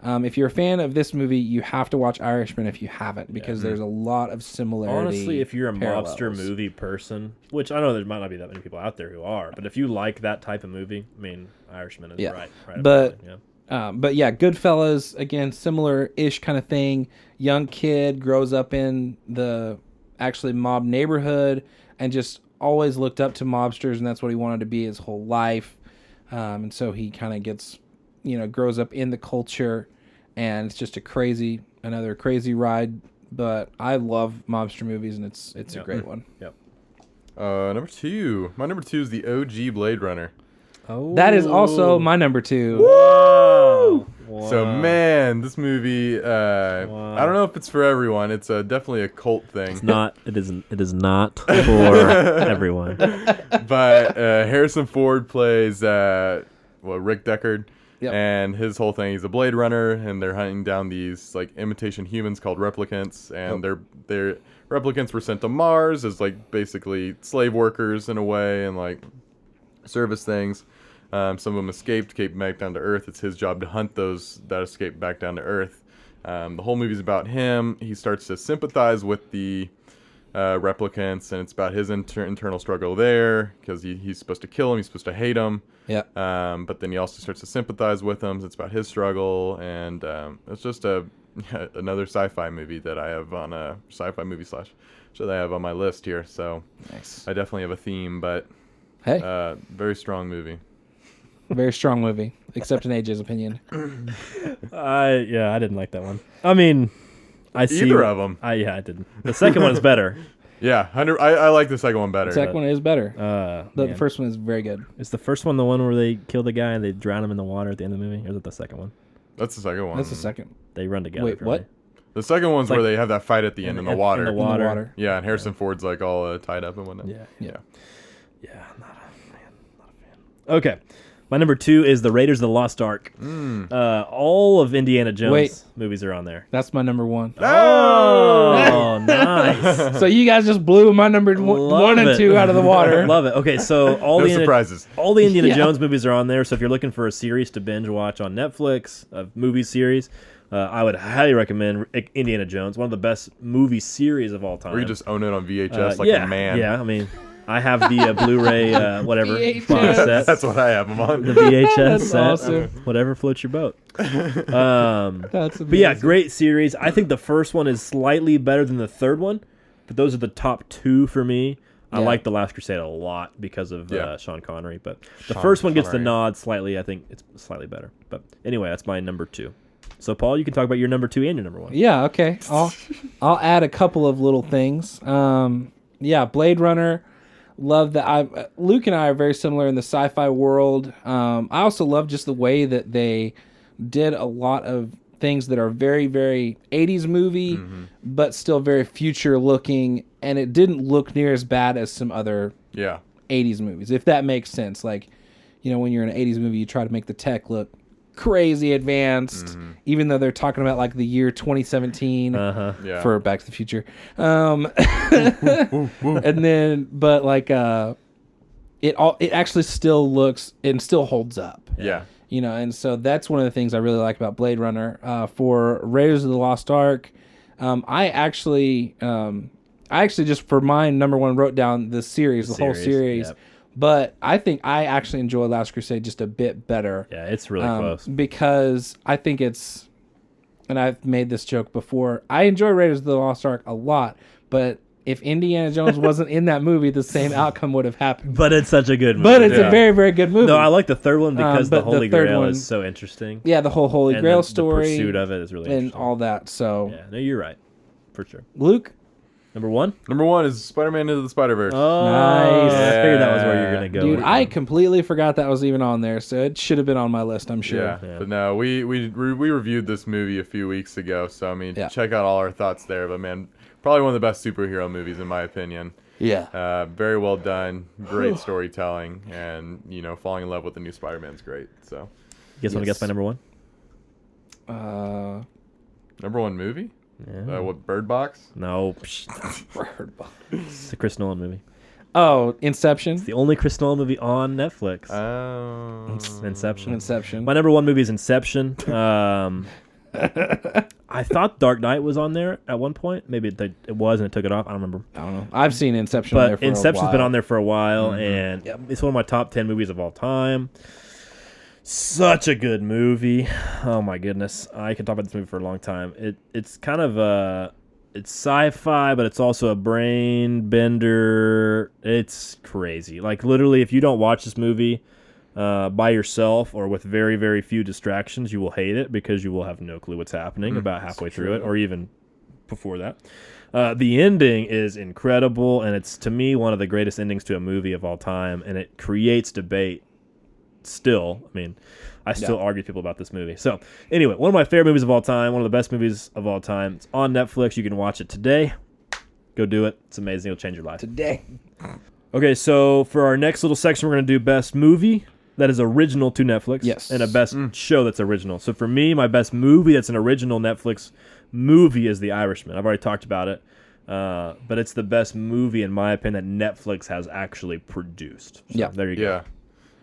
if you're a fan of this movie, you have to watch Irishman if you haven't, because there's a lot of similarity. Honestly, if you're a parallels. mobster movie person, which I know there might not be that many people out there who are, but if you like that type of movie, I mean, Irishman is Yeah. right But- up there, yeah. But yeah, Goodfellas, again, similar-ish kind of thing. Young kid grows up in the actually mob neighborhood and just always looked up to mobsters, and that's what he wanted to be his whole life. And so he kind of gets, grows up in the culture, and it's just another crazy ride. But I love mobster movies, and it's a great one. Yep. Number 2. My number 2 is the OG Blade Runner. Oh, That is also my number 2. Wow. So Wow. man, this movie. I don't know if it's for everyone. It's definitely a cult thing. It's not. It isn't. It is not for everyone. But Harrison Ford plays Rick Deckard, Yep. and his whole thing. He's a Blade Runner, and they're hunting down these like imitation humans called replicants, and they're replicants were sent to Mars as like basically slave workers in a way, and like service things. Some of them escaped, came back down to Earth. It's his job to hunt those that escaped back down to Earth. The whole movie's about him. He starts to sympathize with the replicants, and it's about his internal struggle there, because he's supposed to kill him, he's supposed to hate him. Yeah. But then he also starts to sympathize with him. So it's about his struggle, and it's just another sci-fi movie that I have on a sci-fi movie / show that I have on my list here. So Nice. I definitely have a theme, but Hey, very strong movie. very strong movie, except in AJ's opinion. I didn't like that one. I mean, I see Either of them. I didn't. The second one is better. Yeah, I like the second one better. The second one is better. The Man. first one is very good. Is the first one the one where they kill the guy and they drown him in the water at the end of the movie, or is it the second one? That's the second one. That's the second. They run together. Wait, for what? me. The second one's like- where they have that fight at the end in the water. In the In the water. water. Yeah, and Harrison Ford's like all tied up and whatnot. Yeah. Yeah. Yeah, not a fan. Okay. My number 2 is the Raiders of the Lost Ark. All of Indiana Jones Wait. movies are on there. That's my number 1. Oh, nice. So you guys just blew my number Love 1 and it. 2 out of the water. Love it. Okay, so No surprises. all the Indiana Yeah. Jones movies are on there. So if you're looking for a series to binge watch on Netflix, a movie series, I would highly recommend Indiana Jones, one of the best movie series of all time. Or you just own it on VHS like yeah, a man. Yeah, I mean, I have the Blu-ray, whatever, VHS. box set. That's what I have them on. The VHS That's set, awesome. whatever floats your boat. That's amazing. But yeah, great series. I think the first one is slightly better than the third one, but those are the top 2 for me. I Yeah. like The Last Crusade a lot because of Yeah. Sean Connery, but the Sean first one gets the Connery. nod slightly. I think it's slightly better. But anyway, that's my number 2. So Paul, you can talk about your number 2 and your number 1. Yeah, okay. I'll add a couple of little things. Yeah, Blade Runner. Love that. Luke and I are very similar in the sci-fi world. I also love just the way that they did a lot of things that are very, very 80s movie, but still very future looking, and it didn't look near as bad as some other Yeah. 80s movies, if that makes sense. Like, you know, when you're in an 80s movie, you try to make the tech look crazy advanced, even though they're talking about like the year 2017 Yeah. for Back to the Future. And then, but like, it actually still looks and still holds up. Yeah. You know, and so that's one of the things I really like about Blade Runner. For Raiders of the Lost Ark, I actually just for my number 1 wrote down the series, the whole series. Yep. But I think I actually enjoy Last Crusade just a bit better. Yeah, it's really close. Because I think it's, and I've made this joke before, I enjoy Raiders of the Lost Ark a lot, but if Indiana Jones wasn't in that movie, the same outcome would have happened. But it's such a good movie. But it's Yeah. a very, very good movie. No, I like the third one because the but the Holy third Grail one- is so interesting. Yeah, the whole Holy And Grail the story. pursuit of it is really and interesting. all that. So, Yeah, no, you're right. For sure. Luke? Number 1? Number 1 is Spider-Man Into the Spider-Verse. Oh, Nice. I figured that was where you're going to go. Dude, I completely forgot that was even on there, so it should have been on my list, I'm sure. Yeah. Yeah. But no, we reviewed this movie a few weeks ago, so I mean, Yeah. check out all our thoughts there. But man, probably one of the best superhero movies in my opinion. Yeah. Very well done, great storytelling, and you know, falling in love with the new Spider-Man's great. So, You guys want to guess my number 1? number 1 movie? Yeah. What, Bird Box? No. It's a Chris Nolan movie. Oh, Inception? It's the only Chris Nolan movie on Netflix. Oh. Inception. Inception. My number 1 movie is Inception. I thought Dark Knight was on there at one point. Maybe it was and it took it off. I don't remember. I don't know. I've seen Inception on there But for a Inception's while. been on there for a while, and it's one of my top 10 movies of all time. Such a good movie. Oh my goodness. I could talk about this movie for a long time. It's kind of it's sci-fi, but it's also a brain bender. It's crazy. Like literally, if you don't watch this movie by yourself or with very, very few distractions, you will hate it because you will have no clue what's happening about halfway through it or even before that. The ending is incredible, and it's, to me, one of the greatest endings to a movie of all time, and it creates debate still. I mean, I still argue with people about this movie. So, anyway, one of my favorite movies of all time, one of the best movies of all time. It's on Netflix. You can watch it today. Go do it. It's amazing. It'll change your life. Today. Okay, so for our next little section, we're going to do best movie that is original to Netflix. Yes. And a best show that's original. So for me, my best movie that's an original Netflix movie is The Irishman. I've already talked about it. But it's the best movie, in my opinion, that Netflix has actually produced. So Yeah. there you go. Yeah.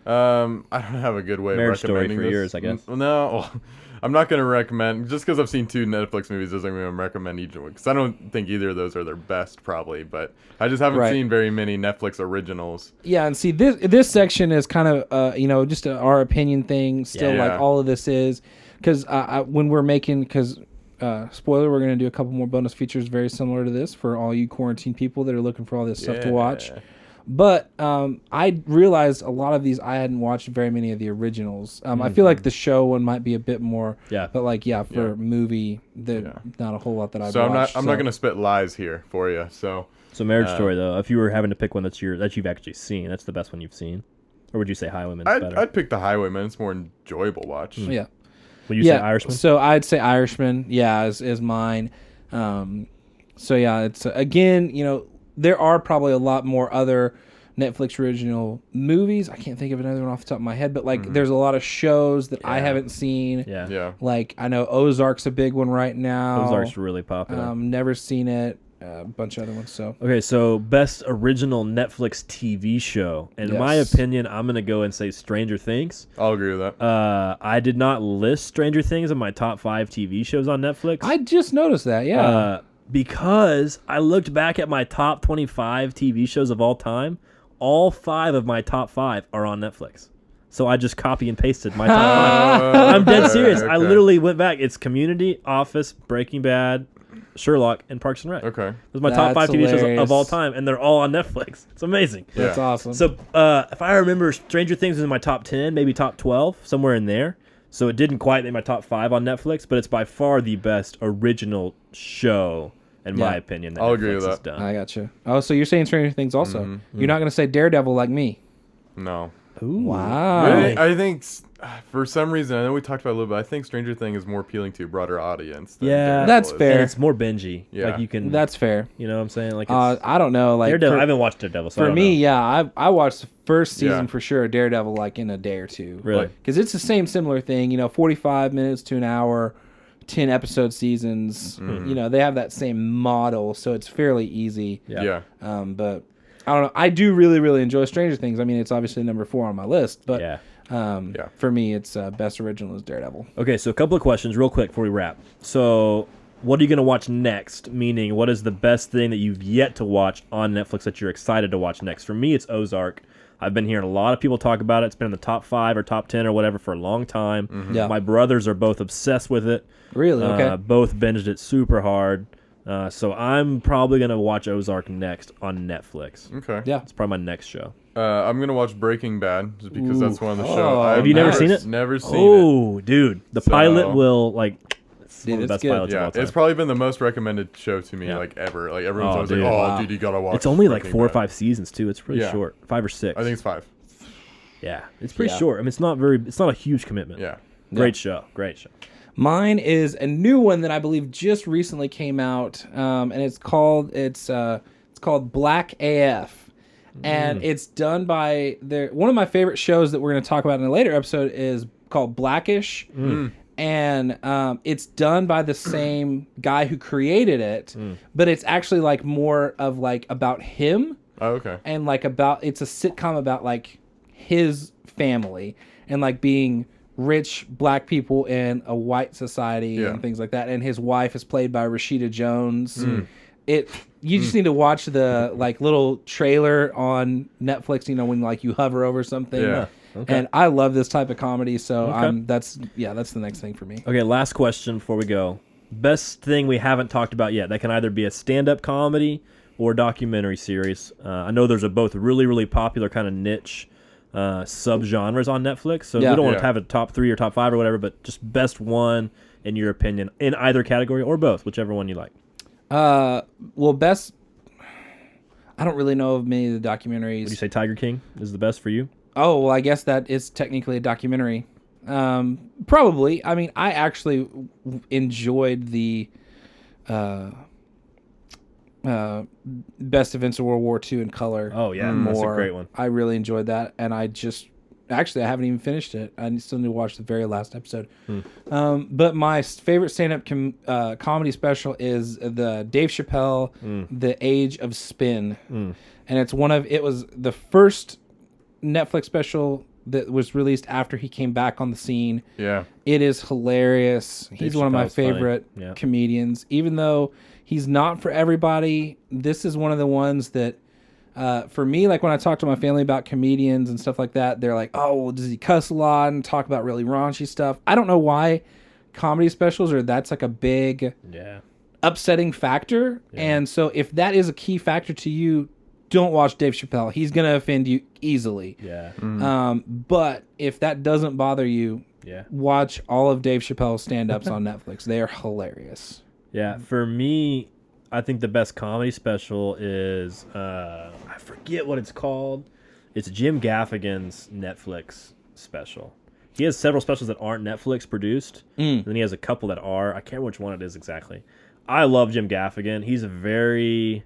I don't have a good way Marriage of Story recommending for this. yours, I guess. No, I'm not going to recommend, just because I've seen 2 Netflix movies doesn't mean I'm recommend each one, because I don't think either of those are their best, probably, but I just haven't Right. seen very many Netflix originals. Yeah, and see this section is kind of just our opinion thing. Still, Yeah. like all of this is because when we're making spoiler, we're going to do a couple more bonus features very similar to this for all you quarantine people that are looking for all this stuff to watch. Yeah. But I realized a lot of these I hadn't watched very many of the originals. I feel like the show one might be a bit more. Yeah. But like for Yeah. movie, Yeah. not a whole lot that I've So watched. I'm not going to spit lies here for you. So So Marriage Story, though, if you were having to pick one that you've actually seen, that's the best one you've seen? Or would you say Highwayman's better? I'd pick The Highwayman. It's more enjoyable watch. Yeah. Would you say Irishman? So I'd say Irishman, is mine. So yeah, it's again, there are probably a lot more other Netflix original movies. I can't think of another one off the top of my head, but like there's a lot of shows that I Yeah. haven't seen. Yeah. Yeah. Like I know Ozark's a big one right now. Ozark's really popular. Never seen it. A bunch of other ones. So Okay, so best original Netflix TV show. In my Yes. opinion, I'm gonna go and say Stranger Things. I'll agree with that. I did not list Stranger Things in my top 5 TV shows on Netflix. I just noticed that. Yeah. Because I looked back at my top 25 TV shows of all time. All 5 of my top 5 are on Netflix. So I just copy and pasted my top 5. I'm dead serious. I Okay. literally went back. It's Community, Office, Breaking Bad, Sherlock, and Parks and Rec. Okay. Those are my top 5 That's TV shows of all hilarious. time, and they're all on Netflix. It's amazing. That's Yeah. awesome. So if I remember, Stranger Things was in my top 10, maybe top 12, somewhere in there. So it didn't quite make my top 5 on Netflix, but it's by far the best original show, in my Yeah. opinion, that I'll Netflix agree with has that. done. I gotcha. Oh, so you're saying Stranger Things also? You're not gonna say Daredevil like me? No. Ooh. Wow. Really? I think for some reason, I know we talked about it a little bit. I think Stranger Thing is more appealing to a broader audience. Than Yeah. Daredevil That's is. fair. And it's more bingey. Yeah. Like you can, That's fair. you know what I'm saying? Like it's, I don't know. Like Daredevil. I for, haven't watched Daredevil, so I for don't me, know. yeah, I watched the first season Yeah. for sure. of Daredevil like in a day or two. Really? Because it's the same similar thing. 45 minutes to an hour, 10 episode seasons. Mm-hmm. They have that same model, so it's fairly easy. Yeah. Yeah. But I don't know. I do really, really enjoy Stranger Things. I mean, it's obviously number 4 on my list, but Yeah. Yeah. for me, it's best original is Daredevil. Okay, so a couple of questions real quick before we wrap. So, what are you going to watch next? Meaning, what is the best thing that you've yet to watch on Netflix that you're excited to watch next? For me, it's Ozark. I've been hearing a lot of people talk about it. It's been in the top 5 or top 10 or whatever for a long time. Yeah. My brothers are both obsessed with it. Really? Okay. Both binged it super hard. So I'm probably going to watch Ozark next on Netflix. Okay. Yeah. It's probably my next show. I'm gonna watch Breaking Bad just because that's one of the Oh. shows. Have you never seen it? Never seen it. Oh, dude. The So- pilot will, like, it's Dude, one of the it's best good. pilots of Yeah, all time. it's probably been the most recommended show to me Yeah. like ever. Like everyone's Oh, always dude. like, "Oh, Wow. dude, you gotta watch." It's only like Breaking 4 or Bad." 5 seasons too. It's pretty Yeah. short, 5 or 6. I think it's 5. Yeah, it's pretty Yeah. short. I mean, it's not a huge commitment. Yeah. Great show. Mine is a new one that I believe just recently came out, and it's called Black AF, and it's done by one of my favorite shows that we're going to talk about in a later episode is called Blackish, and it's done by the same guy who created it, but it's actually like more of like about him. Oh, okay. And like it's a sitcom about like his family and like being rich black people in a white society Yeah. and things like that. And his wife is played by Rashida Jones. You just need to watch the like little trailer on Netflix, when like you hover over something. Yeah. Okay. And I love this type of comedy, so Okay. that's the next thing for me. Okay, last question before we go. Best thing we haven't talked about yet. That can either be a stand-up comedy or documentary series. I know there's both really, really popular kind of niche subgenres on Netflix, so Yeah. we don't want Yeah. to have a top 3 or top 5 or whatever, but just best one in your opinion in either category or both, whichever one you like. Well, best. I don't really know of many of the documentaries. Would you say Tiger King is the best for you? Oh, well, I guess that is technically a documentary. Probably. I mean, I actually enjoyed the Best Events of World War II in color. Oh, yeah, more. that's a great one. I really enjoyed that, and I haven't even finished it. I still need to watch the very last episode. But my favorite stand-up comedy special is the Dave Chappelle, The Age of Spin, and it was the first Netflix special that was released after he came back on the scene. Yeah. It is hilarious. He's one of my Chappelle's funny. favorite Yeah. comedians. Even though he's not for everybody, this is one of the ones that, for me, like when I talk to my family about comedians and stuff like that, they're like, oh, well, does he cuss a lot and talk about really raunchy stuff? I don't know why comedy specials that's like a big Yeah. upsetting factor. And so if that is a key factor to you, don't watch Dave Chappelle. He's going to offend you easily. Yeah. But if that doesn't bother you, Yeah. watch all of Dave Chappelle's stand-ups on Netflix. They are hilarious. Yeah, for me, I think the best comedy special is I forget what it's called. It's Jim Gaffigan's Netflix special. He has several specials that aren't Netflix produced, and then he has a couple that are. I can't remember which one it is exactly. I love Jim Gaffigan. He's a very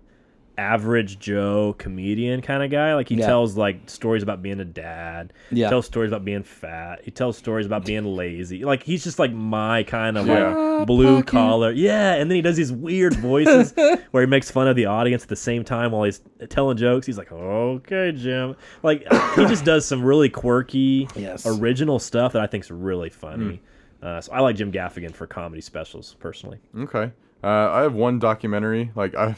average Joe comedian kind of guy. Like he tells like stories about being a dad. Yeah. He tells stories about being fat. He tells stories about being lazy. Like he's just like my kind of like blue collar. Yeah. And then he does these weird voices where he makes fun of the audience at the same time while he's telling jokes. He's like, okay, Jim. Like he just does some really quirky, original stuff that I think is really funny. So I like Jim Gaffigan for comedy specials personally. Okay. I have one documentary. Like I've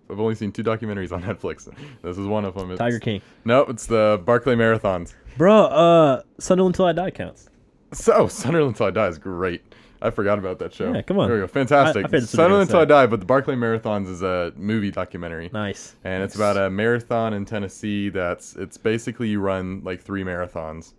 only seen 2 documentaries on Netflix. This is one of them. It's, Tiger King. No, it's the Barclay Marathons. Bro, Sunderland Till I Die counts. So Sunderland Till I Die is great. I forgot about that show. Yeah, come on. There we go. Fantastic. I figured that's what you were Sunderland Till I gonna Die, but the Barclay Marathons is a movie documentary. Nice. And it's about a marathon in Tennessee. It's basically you run like 3 marathons.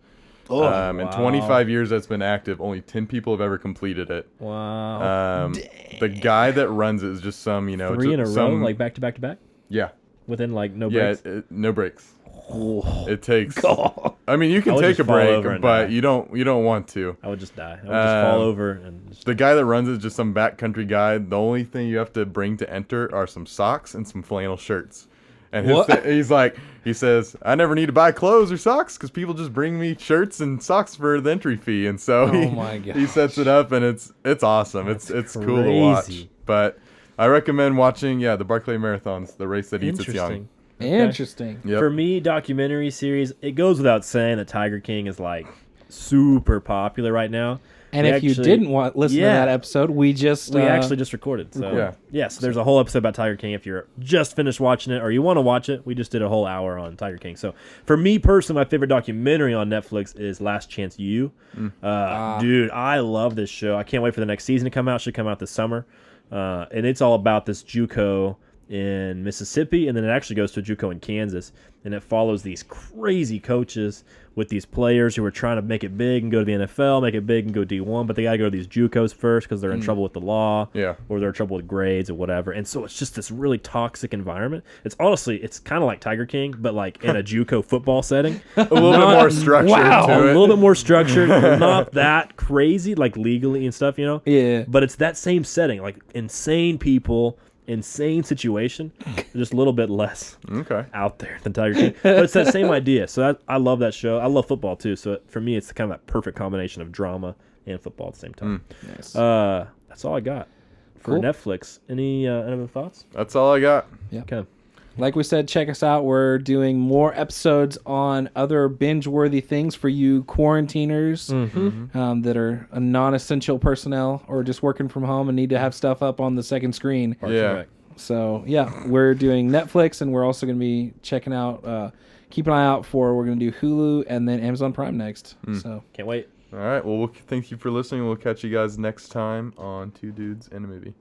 In 25 years that's been active, only 10 people have ever completed it. Wow. The guy that runs it is just some, 3 in a row, like back to back to back? Yeah. Within like no breaks? Yeah, no breaks. Oh, It takes. God. I mean, you can I would take just a fall over break, and but die. you don't want to. I would just die. I would just fall over and just... The guy that runs it is just some backcountry guy. The only thing you have to bring to enter are some socks and some flannel shirts. And he says, I never need to buy clothes or socks because people just bring me shirts and socks for the entry fee. And so he sets it up, and it's awesome. It's cool to watch. crazy. But I recommend watching the Barclay Marathons, the race that eats its young. Interesting. Yep. For me, documentary series, it goes without saying that Tiger King is like super popular right now. And if you didn't listen to that episode, we actually just recorded. So yes, there's a whole episode about Tiger King. If you're just finished watching it or you want to watch it, we just did a whole hour on Tiger King. So for me personally, my favorite documentary on Netflix is Last Chance U. Dude, I love this show. I can't wait for the next season to come out. It should come out this summer. And it's all about this JUCO in Mississippi, and then it actually goes to a JUCO in Kansas, and it follows these crazy coaches with these players who are trying to make it big and go to the NFL, make it big and go D1, but they got to go to these JUCOs first because they're in trouble with the law, or they're in trouble with grades or whatever. And so it's just this really toxic environment. It's honestly, it's kind of like Tiger King, but like in a JUCO football setting. A little bit more structured to it. A little bit more structured, not that crazy, like legally and stuff, Yeah. But it's that same setting, like insane people, insane situation, just a little bit less out there than Tiger King. But it's that same idea. So I love that show. I love football too. So for me, it's kind of that perfect combination of drama and football at the same time. Nice. That's all I got for Netflix. Any other thoughts? That's all I got. Yeah. Okay. Like we said, check us out. We're doing more episodes on other binge-worthy things for you quarantiners that are a non-essential personnel or just working from home and need to have stuff up on the second screen. Yeah. So, we're doing Netflix, and we're also going to be checking out, keep an eye out for, we're going to do Hulu and then Amazon Prime next. So Can't wait. All right. Well, thank you for listening. We'll catch you guys next time on Two Dudes and a Movie.